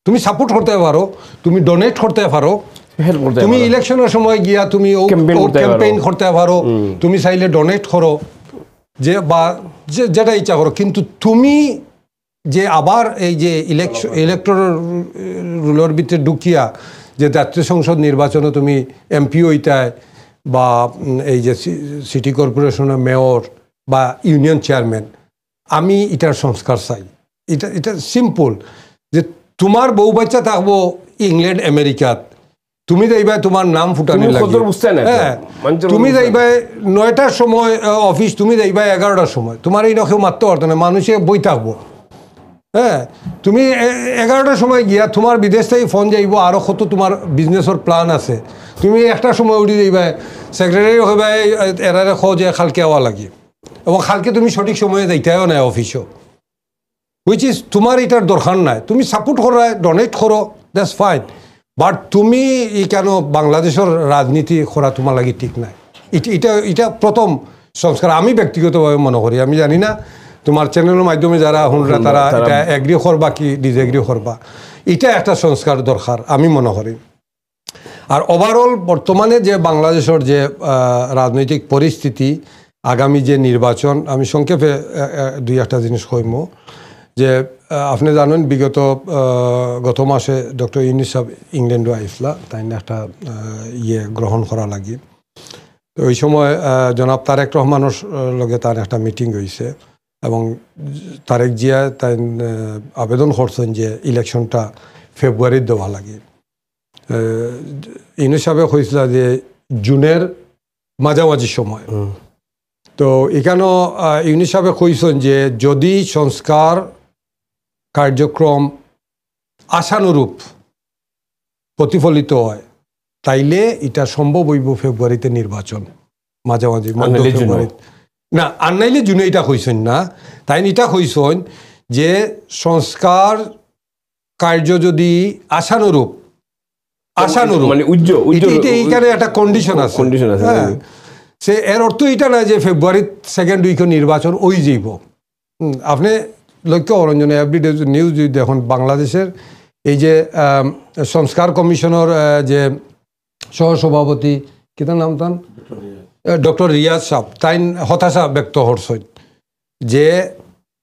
তুমি সাপোর্ট করতে পারো, তুমি ডোনেট করতে পারো, তুমি ইলেকশনের সময় গিয়া তুমি ক্যাম্পেইন করতে পারো, তুমি চাইলে ডোনেট করো, যে বা যেটা ইচ্ছা করো, কিন্তু তুমি যে আবার এই যে ইলেকট্রাল রুলের ভিতরে ঢুকিয়া যে জাতীয় সংসদ নির্বাচনে তুমি এমপি হইতায় বা এই যে সিটি কর্পোরেশনের মেয়র বা ইউনিয়ন চেয়ারম্যান, আমি এটার সংস্কার চাই। এটা সিম্পল, যে তোমার বউ বাচ্চা থাকবো ইংল্যান্ড আমেরিকাত, তুমি যাইবা তোমার নাম ফুটানি লাগে, হ্যাঁ, তুমি যাইবা 9টার সময় অফিস, তুমি যাইবা 11টার সময়, তোমার এই নখেও মারতে পারতো না, মানুষে বই থাকবো। হ্যাঁ, তুমি 11টার সময় গিয়া তোমার বিদেশ থেকে ফোন যাইব, আরও কত তোমার বিজনেসের প্ল্যান আছে, তুমি একটার সময় উঠে যাইবা, সেক্রেটারি হইবা এরারে খো যে খালকে আওয়া লাগে, এবং খালকে তুমি সঠিক সময়ে যাইতেও নাই অফিসও, হুইচ ইজ তোমার এটার দরকার নাই। তুমি সাপোর্ট করো, ডোনেট করো, দ্যাটস ফাইন, বাট তুমি কেন বাংলাদেশের রাজনীতি করা তোমার লাগে ঠিক নাই। এটা প্রথম সংস্কার আমি ব্যক্তিগতভাবে মনে করি। আমি জানি না তোমার চ্যানেলের মাধ্যমে যারা হুনরা তারা এটা এগ্রি করবা কি ডিসএগ্রি করবা, এটা একটা সংস্কার দরকার আমি মনে করি। আর ওভারঅল বর্তমানে যে বাংলাদেশের যে রাজনৈতিক পরিস্থিতি, আগামী যে নির্বাচন, আমি সংক্ষেপে 2-1টা জিনিস কইম। যে আপনি জানেন গত মাসে ডক্টর ইউনূস সাহেব ইংল্যান্ডে আইসলা, তাই না একটা গ্রহণ করা লাগে। তো ওই সময় জনাব তারেক রহমানের লগে তার একটা মিটিং হয়েছে, এবং তারেক জিয়া তাই আবেদন করছেন যে ইলেকশনটা ফেব্রুয়ারির দেওয়া লাগে। ইউনূস সাহেব কইছিল যে জুনের মাঝামাঝি সময়। তো এখানেও ইউনূস সাহেব কইছেন যে যদি সংস্কার কার্যক্রম আশানুরূপ প্রতিফলিত হয়, তাইলে এটা সম্ভব হইব ফেব্রুয়ারিতে নির্বাচন, মাঝামাঝি ফেব্রুয়ারি না, আর নাইলে জুনে। এটা কইছেন না, তাই এটা কইছেন যে সংস্কার কার্য যদি আশানুরূপ মানে এইখানে একটা কন্ডিশন আছে, হ্যাঁ, সে এর অর্থ এটা না যে ফেব্রুয়ারির সেকেন্ড উইকে নির্বাচন ওই যাইব। আপনি লক্ষ্য অরঞ্জনে এভরিডে নিউজ যদি দেখুন, বাংলাদেশের এই যে সংস্কার কমিশনের যে সহসভাপতি কি তার নাম, তান ডক্টর রিয়াজ সাহেব, তাই হতাশা ব্যক্ত করছেন যে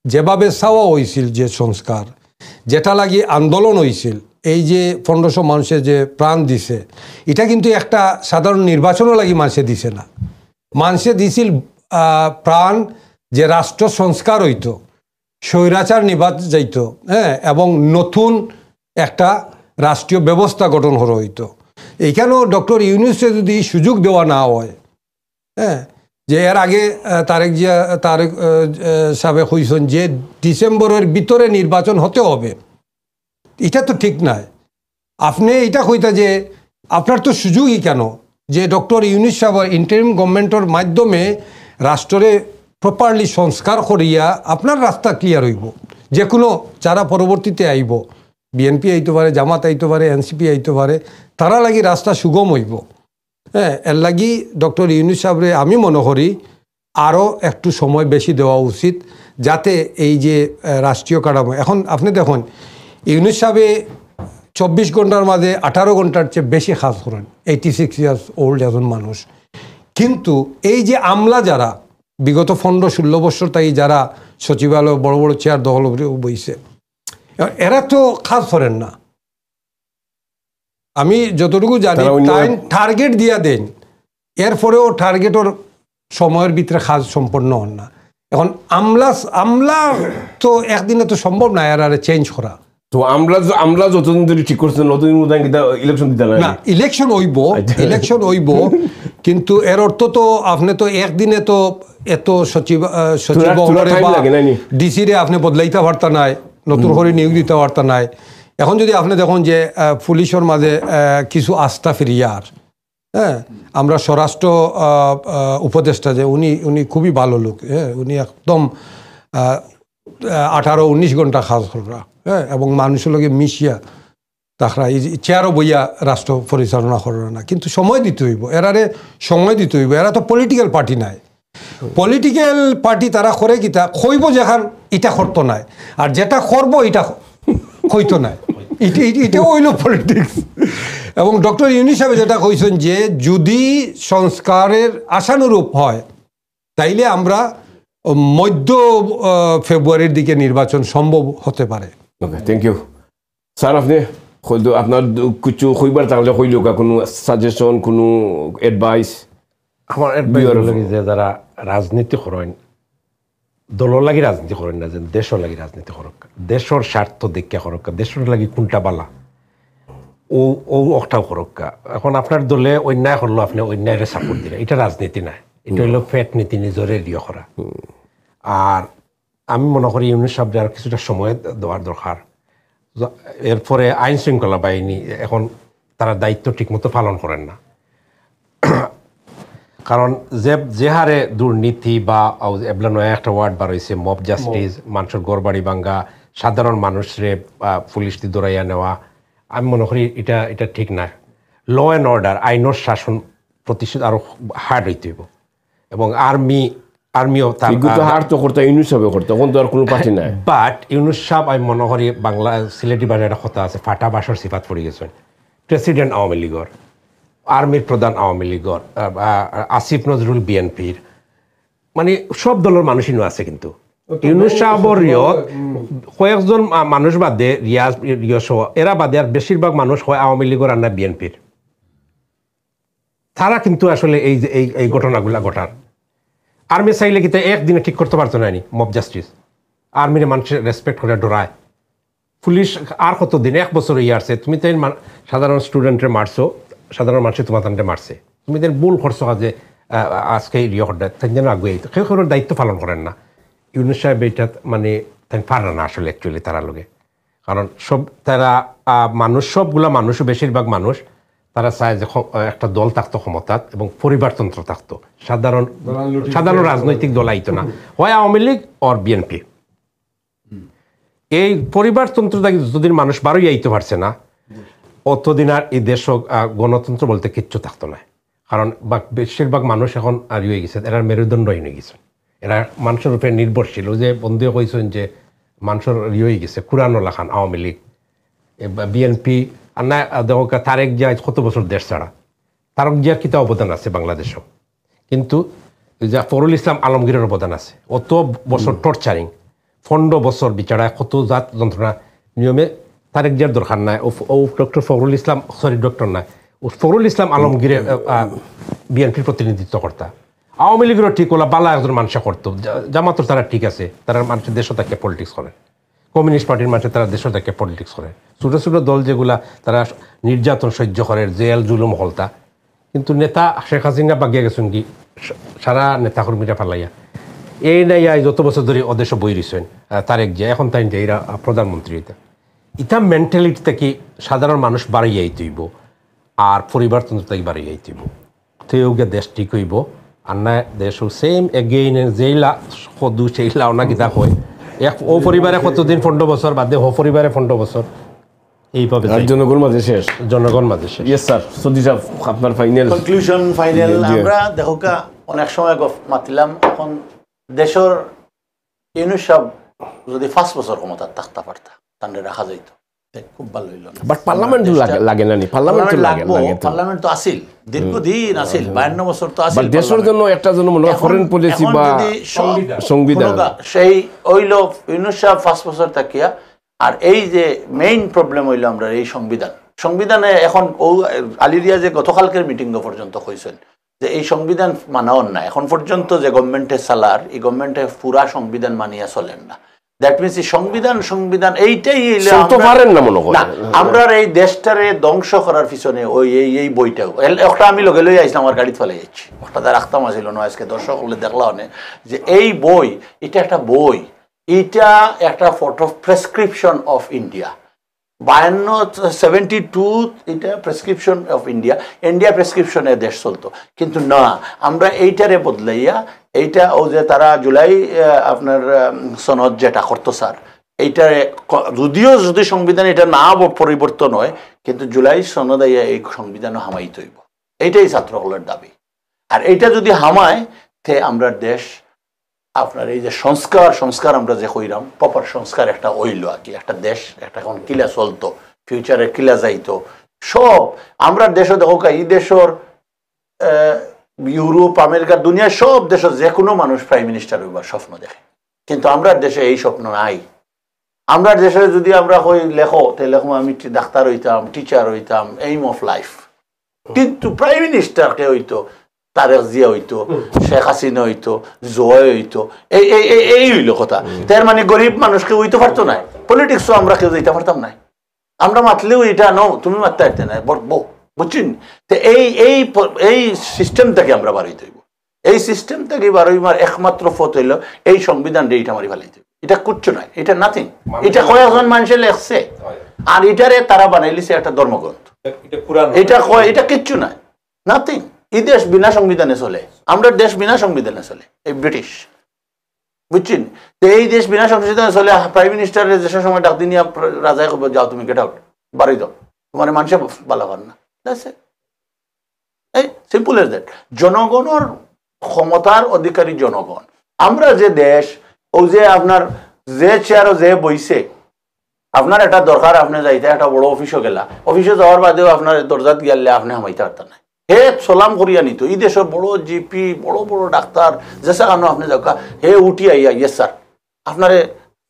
যেভাবে চাওয়া হয়েছিল যে সংস্কার, যেটা লাগি আন্দোলন হয়েছিল, এই যে 1500 মানুষের যে প্রাণ দিছে, এটা কিন্তু একটা সাধারণ নির্বাচনও লাগি মানুষে দিছে না। মানুষে দিছিল প্রাণ যে রাষ্ট্র সংস্কার হইতো, স্বৈরাচার নিবাদ যাইত, হ্যাঁ, এবং নতুন একটা রাষ্ট্রীয় ব্যবস্থা গঠন করা হইতো। এইখানেও ডক্টর ইউনূসে যদি সুযোগ দেওয়া না হয়, হ্যাঁ, যে এর আগে তারেক সাহেব কইছেন যে ডিসেম্বরের ভিতরে নির্বাচন হতে হবে, এটা তো ঠিক নাই। আপনি এটা কইতা যে আপনার তো সুযোগই কেন যে ডক্টর ইউনূস সাহেব ইন্টারিম গভর্নমেন্টের মাধ্যমে রাষ্ট্রে প্রপারলি সংস্কার করিয়া আপনার রাস্তা ক্লিয়ার হইব। যে কোনো যারা পরবর্তীতে আইব, বিএনপি আইতে পারে, জামাত আইতে পারে, এনসিপি আইতে পারে, তারা লাগি রাস্তা সুগম হইব। হ্যাঁ, এর লাগি ডক্টর ইউনূস সাহেবরে আমি মনে করি আরও একটু সময় বেশি দেওয়া উচিত, যাতে এই যে রাষ্ট্রীয় কাঠামো, এখন আপনি দেখুন ইউনূস সাহেবে 24 ঘন্টার মাঝে 18 ঘন্টার চেয়ে বেশি কাজ করেন, 86 ইয়ার্স ওল্ড একজন মানুষ। কিন্তু এই যে আমলা যারা বিগত 15-16 বছর তাই যারা সচিবালয় বড় বড় চেয়ার দখল বইছে, এরা তো কাজ করেন না। আমি যতটুকু জানি টার্গেট দিয়া দেন, এরপরেও টার্গেটের সময়ের ভিতরে কাজ সম্পন্ন হন না। এখন আমলা তো একদিনে তো সম্ভব না এর চেঞ্জ করা। তো আমরা যতদিন ধরে ঠিক করছেন নতুন ইলেকশন দিতে না, ইলেকশন হইব কিন্তু এর অর্থ তো আপনি তো একদিনে তো এত সচিব ডিসি রে আপনি বদলাইতে পারতা নাই, নতুন করে নিয়োগ দিতে পারতা নাই। এখন যদি আপনি দেখুন যে পুলিশের মাঝে কিছু আস্থা ফিরিয়ার, হ্যাঁ, আমরা স্বরাষ্ট্র উপদেষ্টা যে উনি খুবই ভালো লোক, হ্যাঁ, উনি একদম 18-19 ঘন্টা কাজ করা, হ্যাঁ, এবং মানুষের লগে মিশিয়া তারা এই চেয়ারও বইয়া রাষ্ট্র পরিচালনা করে না, কিন্তু সময় দিতে হইব, এরারে সময় দিতে হইব। এরা তো পলিটিক্যাল পার্টি নাই, পলিটিক্যাল পার্টি তারা করে কিতা কইব যেখান এটা করতো নাই, আর যেটা করবো এটা হইতো নাই, এটা হইল পলিটিক্স। এবং ডক্টর ইউনূস সাহেব যেটা কইছেন যে যদি সংস্কারের আশানুরূপ হয় তাইলে আমরা মধ্য ফেব্রুয়ারির দিকে নির্বাচন সম্ভব হতে পারে। ওকে, থ্যাংক ইউ স্যার। আপনি আপনার কিছু কইবার থাকলে কইল, কোনো সাজেশন, কোনো অ্যাডভাইস? আমার অ্যাডভাইস লাগে যে যারা রাজনীতি করেন, দলের লাগি রাজনীতি করেন না, যে দেশের লাগি রাজনীতি করক, দেশের স্বার্থ দেখা করক, দেশের লাগি কোনটা বালা ও অটাও করক। এখন আপনার দলে অন্যায় করলো, আপনি অন্যায়ের সাপোর্ট দিলেন, এটা রাজনীতি নাই, এটা হইলো ফ্যাট নীতি নিজরে দিয়ে করা। আর আমি মনে করি ইউনূস সাহেব আর কিছুটা সময় দেওয়ার দরকার। এরপরে আইন শৃঙ্খলা বাহিনী এখন তারা দায়িত্ব ঠিকমতো পালন করেন না, কারণ যে হারে দুর্নীতি বা এবলা নয়া একটা ওয়ার্ড বার হয়েছে, মব জাস্টিস, মানুষের ঘর বাড়ি ভাঙ্গা, সাধারণ মানুষরে পুলিশ দিয়ে দৌড়াইয়া নেওয়া, আমি মনে করি এটা ঠিক না। ল অ্যান্ড অর্ডার, আইনের শাসন প্রতিষ্ঠা আরো হার্ড হইতে হইব, এবং আর্মিও হার তো করতে ইউনূস সাহেব করতে, তখন তো আর কোনো পার্টি নাই। বাট ইউনূস সাহেব আমি মনে করি বাংলা সিলেটি বাজার একটা কথা আছে, ফাটা বাসর সিফাত পড়ে গেছেন। প্রেসিডেন্ট আওয়ামী লীগর, আর্মির প্রধান আওয়ামী লীগর, আসিফ নজরুল বিএনপির, মানে সব দলের মানুষই আছে। কিন্তু ইউনূস সাহেবর কয়েকজন মানুষ বাদে রিয়াজ এরা বাদে আর বেশিরভাগ মানুষ হয় আওয়ামী লীগের আর না বিএনপির। তারা কিন্তু আসলে এই ঘটনাগুলা ঘটার আর্মি চাইলে কিন্তু একদিনে ঠিক করতে পারতো না। মব জাস্টিস আর্মির মানুষের রেসপেক্ট করে ডরায়, পুলিশ আর কতদিন, 1 বছর আসছে, তুমি তাই সাধারণ স্টুডেন্টের মারছো, সাধারণ মানুষের তোমার তান্ডে মারছে, তুমি তাই ভুল করছো যে আজকে তাই যেন আগুয়ে কেউ কারোর দায়িত্ব পালন করেন না। ইউনূস সাহেব এইটা মানে তাই পারে না আসলে অ্যাকচুয়ালি তারা লোকে, কারণ তারা মানুষ, সবগুলা মানুষও বেশিরভাগ মানুষ তারা চায় যে একটা দল থাকতো ক্ষমতাত এবং পরিবারতন্ত্র থাকতো, সাধারণ রাজনৈতিক দল আইতো না, হয় আওয়ামী লীগ অর বিএনপি। এই পরিবারতন্ত্রটা যতদিন মানুষ বারোই আইতে পারছে না, অতদিন আর এই দেশ গণতন্ত্র বলতে কিচ্ছু থাকতো না। কারণ বেশিরভাগ মানুষ এখন আর হয়ে গেছে, এরা মেরুদণ্ডহীন হয়ে গেছে, এরা মানুষের উপরে নির্ভরশীল। যে বন্ধুও কইছেন যে মানুষের হয়ে গেছে কুরানো লাখান আওয়ামী লীগ, বিএনপি, আর না দেখো তারেক জিয়া কত বছর দেশ ছাড়া, তারেক জিয়ার কিতা অবদান আছে বাংলাদেশেও, কিন্তু যা ফখরুল ইসলাম আলমগীরের অবদান আছে, অত বছর টর্চারিং, 15 বছর বিচারায় কত জাত যন্ত্রণা নিয়মে তারেক জিয়ার দরকার নাই। ও doctor Fakhrul Islam, sorry doctor নাই, ও ফখরুল ইসলাম আলমগীরের বিএনপির প্রতিনিধিত্ব কর্তা। আওয়ামী লীগেরও ঠিক হলো, বালা একজন মানুষে করতো, জামাতর তারা ঠিক আছে, তারা মানুষের দেশও তাকে পলিটিক্স করে, কমিউনিস্ট পার্টির মানুষের তারা দেশও তাকে পলিটিক্স করে, ছোটো ছোটো দল যেগুলা তারা নির্যাতন সহ্য করে, জেল জুলুম হলতা। কিন্তু নেতা শেখ হাসিনা বাগিয়ে গেছেন কি সারা নেতাকর্মীরা ফালাইয়া, এই নাই যত বছর ধরে অদেশ বই রয়েছেন তারেক জিয়া, এখন তাই এরা প্রধানমন্ত্রী। ইটা মেন্টালিটি থেকে সাধারণ মানুষ বাড়িয়ে আইতেইব, আর পরিবারতন্ত্র থেকে বাড়িয়ে আইতেইব, তেউগে দেশ ঠিক হইব। আর না দেশ সেম এগেইন যেইলা সদু সেইলা না কিতা হয়, ও পরিবারে কতদিন 15 বছর বাদে ও পরিবারে 15 বছর, এইভাবে জনগণ মাঝে শেষ, জনগণ মাঝে শেষ। ইয়েস স্যার, সৌদি সাহেব আপনার ফাইনাল কনক্লুশন ফাইনাল। আমরা দেখো অনেক সময় মাতিলাম, এখন দেশের ইউনূস সাহেব যদি 5 বছর ক্ষমতা থাকতে পারতা তাহলে রাখা যাইতো, খুব ভালো হইল না। বাট পার্লামেন্ট লাগে না, পার্লামেন্ট তো আসিল, দীর্ঘদিন আসিল, 52 বছর তো আসিল। দেশের জন্য একটা জন্য মনে হয় ফরেন পলিসি বা সংবিধান, সেই হইল ইউনূস সাহেব 5 বছর থাকিয়া। আর এই যে মেইন প্রবলেম হইল আমরা এই সংবিধানে এখন ও আলিরিয়া যে গতকালকের মিটিং পর্যন্ত কইছেন যে এই সংবিধান মানাও না, এখন পর্যন্ত যে গভর্নমেন্টে চালার, এই গভর্নমেন্টে পুরা সংবিধান মানিয়া চলেন না। দ্যাট মিনস সংবিধান এইটাই আমরা এই দেশটারে ধ্বংস করার পিছনে ওই এই বইটাও একটা আমি লগে লই আইছিলাম, আমার গাড়ি ফেলে যাচ্ছি, একটা রাখতাম আসিল না, আজকে দর্শক হলে দেখলাম যে এই বই, এটা একটা বই, এটা একটা ফটো প্রেসক্রিপশন অফ ইন্ডিয়া। 72 এটা প্রেসক্রিপশন অফ ইন্ডিয়া প্রেসক্রিপশনে দেশ চলতো, কিন্তু না, আমরা এইটারে বদলাইয়া এইটা ও যে তারা জুলাই আপনার সনদ যেটা করতো স্যার, এইটা যদিও যদি সংবিধান এটা না পরিবর্তন হয়, কিন্তু জুলাই সনদ এই সংবিধানও হামাইতে হইব, এইটাই ছাত্রসকলের দাবি। আর এইটা যদি হামায় তে আমরা দেশ আপনার এই যে সংস্কার আমরা যে কইরাম প্রপার সংস্কার একটা হইল আর কি, একটা দেশ একটা এখন কিলা চলতো, ফিউচারে কিলা যাইতো সব আমরা দেশও দেখো এই দেশের ইউরোপ আমেরিকা দুনিয়ার সব দেশের যে কোনো মানুষ প্রাইম মিনিস্টার হইবার স্বপ্ন দেখে, কিন্তু আমরা দেশে এই স্বপ্ন নাই। আমরা দেশে যদি আমরা কই লেখো তাহলে লেখো আমি ডাক্তার হইতাম, টিচার হইতাম, এইম অফ লাইফ, কিন্তু প্রাইম মিনিস্টার কে হইতো তারেক জিয়া হইতো, শেখ হাসিনা হইতো, জয় হইতো, এই হইল কথা। তার মানে গরিব মানুষকে হইতে পারতো না, পলিটিক্সও আমরা কেউ যেতে পারতাম না, আমরা মাতলেও এটা নো তুমি মারতে পারতে না বুঝছেন। তো এই সিস্টেম থেকে আমরা বাড়াইতে হইব, এই সিস্টেম থেকে বাড়াইবার একমাত্র পথ হইল এই সংবিধান এইটা মারি ফেলাইতে হইব। এটা কুচ্ছু নয়, এটা নাথিং, এটা কয়েকজন মানুষে লেখছে আর এটারে তারা বানাইলিছে একটা ধর্মগ্রন্থ, এটা কিচ্ছু নয়, নাথিং। এই দেশ বিনা সংবিধানে চলে, আমরা দেশ বিনা সংবিধানে চলে, এই ব্রিটিশ বুঝছেন। তো এই দেশ বিনা সংবিধানে চলে, প্রাইম মিনিস্টারের দেশের সময় ডাক দিন রাজায় খবর যাও তুমি গেট আউট, বাড়ি দাও, তোমার মানুষে ভালো পান না, এই সিম্পল এজ দ্যাট। জনগণের ক্ষমতার অধিকারী জনগণ। আমরা যে দেশ ও যে আপনার যে চেয়ারও যে বইছে, আপনার একটা দরকার আপনি যাইতে একটা বড় অফিসও গেলা, অফিসে যাওয়ার বাদেও আপনার দরজাত গেলে আপনি হামাইতে পারতেন না, হে সালাম করিয়া নিত। এই দেশের বড় জিপি বড় বড় ডাক্তার যেসা কারণ আপনি যাও হে উঠি আইয়া ইয়েস স্যার আপনার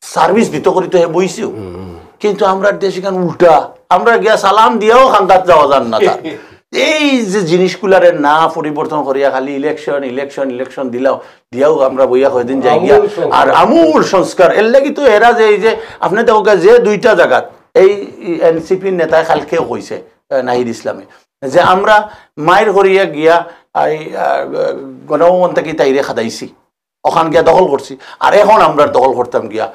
সার্ভিস দিত করিত হে বইছেও, কিন্তু আমরা দেশ এখানে উল্টা, আমরা গিয়া সালাম দিয়াও খান্দাত যাওয়া যান না। তার এই যে জিনিসগুলারে না পরিবর্তন করিয়া খালি ইলেকশন দিয়াও আমরা বইয়া কয়দিন যাই গিয়া। আর আমূল সংস্কার এর লাগি তো এরা যে এই যে আপনি দেখো যে দুইটা জায়গাত এই এনসিপির নেতায় খালকেও কইছে নাহিদ ইসলামে যে আমরা মায়ের করিয়া গিয়া এই গণভবন থেকে তাইরে খাদাইছি, ওখান গিয়া দখল করছি, আর এখন আমরা দখল করতাম গিয়া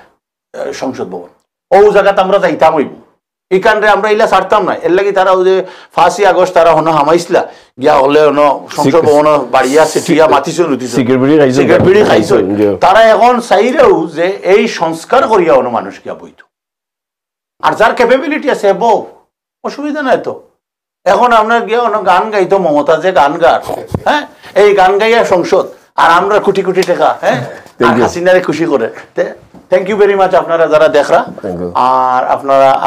সংসদ ভবন, ও জায়গাতে আমরা যাইতাম হইব, এখানে আমরা ইলা ছাড়তাম না। এর লাগি তারা ওই যে 5ই আগস্ট তারা হন হামাইছিলা গিয়া হলে সংসদ ভবন বাড়িয়া সেটিয়া মাতিছে সিগারেট বিড়ি খাইছে। তারা এখন চাইলেও যে এই সংস্কার করিয়া অন্য মানুষ গিয়া বইত, আর যার ক্যাপাবিলিটি আছে বউ অসুবিধা নাই তো। এখন আপনার গিয়ে অন্য গান গাইতো মমতা যে গান গার, হ্যাঁ এই গান গাইয়া সংসদ, আর আমরা কোটি কোটি টাকা হ্যাঁ হাসিনারে খুশি করে। থ্যাংক ইউ ভেরি মাচ আপনারা যারা দেখরা, আর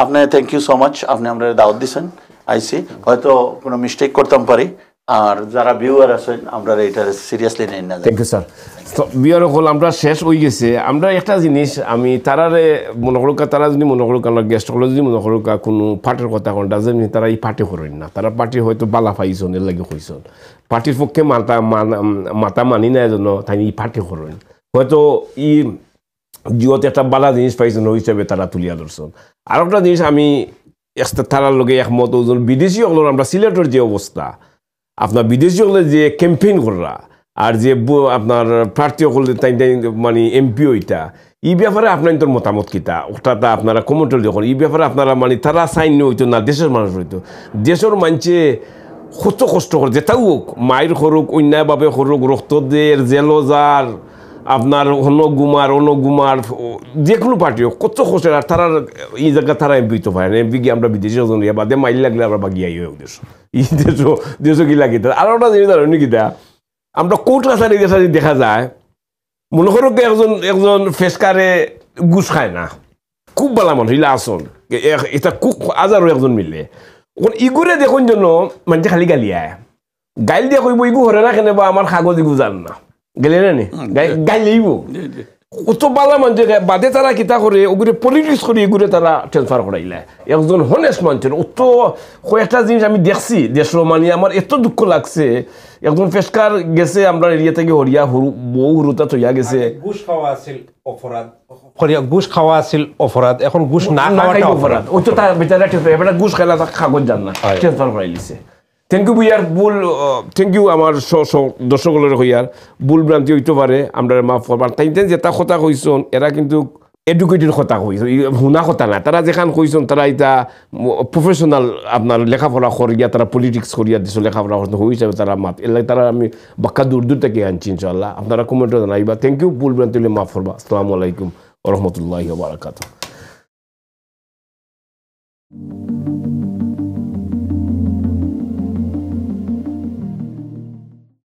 আপনি থ্যাংক ইউ সো মাচ, আপনি আমরা দাওয়াত দিচ্ছেন আইসি, হয়তো কোনো মিস্টেক করতাম পারি, আর যারা ভিউয়ার আছেন আমরা এটা সিরিয়াসলি নেই না। Thank you sir. বিয়ার হল আমরা শেষ হয়ে গেছে। আমরা একটা জিনিস আমি তারারে মনে করুক, তারা যদি মনে করুক আমরা গেস্ট হলে যদি মনে করুক কোনো পার্টির কথা কোনটা যে তারা এই পার্টি করেন না, তারা পার্টি হয়তো বালা পাইছন এর লাগে কইসন, পার্টির পক্ষে মাতা মানি না এজন্য তাই এই পার্টি করেন, হয়তো ই জিওতে একটা বালা জিনিস পাইছেন ওই হিসাবে তারা তুলিয়া ধরছেন। আর একটা জিনিস আমি তারার লগে একমত, ওজন বিদেশি হল আমরা সিলেটের যে অবস্থা, আপনার বিদেশি হলে যে ক্যাম্পেইন করা আর যে আপনার প্রার্থী হলে তাই মানে এমপি ওইটা, এই ব্যাপারে আপনার তোর মতামত কিতা ওটা আপনারা কমেন্টল যখন এই ব্যাপারে আপনারা মানে তারা সাইন হইতো না, দেশের মানুষ হইতো, দেশের মানুষে কত কষ্ট করে যেটাও হোক, মায়ের করুক অন্যায়ভাবে করুক, রক্তদের জেলজার আপনার অনগুমার যে কোনো পার্টি হোক কত কষ্টের, আর তারা এই জায়গা তারা এমপি তো পারে না, এমপি গিয়ে আমরা বিদেশি বাদে মাইল লাগলে আমরা বাগিয়াই হোক দেশ এই দেশও কি লাগে। আর ওটা জিনিস ধরেন কিতা আমরা কোর্ট কাছারি দেখা যায়, মনে করো একজন ফেসকারে ঘুষ খায় না, খুব ভালো মানুষ ইলা আসন, এটা খুব আজারও একজন মিলে, এখন ইগুরে দেখুন জন্য মানে খালি গালিয়ায় গাইল দিয়ে কইব ইগু হরে না কেন বা আমার কাগজ ইগু জান না গেলে না নি গাইল লইব অত বালা মানুষ বাদে তারা কিতা করে ওগুলো পলিটিক্স করে এগুলো তারা ট্রান্সফার করাইলে। একজন হনেস্ট মানুষের অত কয়েকটা জিনিস আমি দেখছি দেশের, মানে আমার এত দুঃখ লাগছে, একজন ফেসকার গেছে আমরা এরিয়া থেকে হরিয়া বউ হুরুতা থইয়া গেছে, ঘুষ খাওয়া আছিল অপরাধ, এখন ঘুষ না খাওয়াটা অপরাধ, ওই তো তার বেচারা এবার ঘুষ খাইলা কাগজ জান না ট্রান্সফার করাই লিছে। থ্যাংক ইউ বুইয়ার ভুল, থ্যাংক ইউ আমার দর্শকদের হইয়ার ভুল ভ্রান্তি হইতে পারে, আমরা মাফ করবার। তাই যেটা কথা কইছেন এরা কিন্তু এডুকেটেড কথা কইছে শুনা কথা না তারা যেখান কইছেন তারা এটা প্রফেশনাল আপনার লেখাপড়া করিয়া তারা পলিটিক্স করিয়া দিছ লেখাপড়া করতে হয়ে হিসাবে তারা মাত এলাই তারা আমি বাক্কা দূর দূর থেকে আনছি ইনশাল্লাহ আপনারা কমেন্টে জানাইবা থ্যাংক ইউ ভুলবেন তুলে মাফ করবা আসসালামু আলাইকুম ওয়া রাহমাতুল্লাহি ওয়া বারাকাতুহু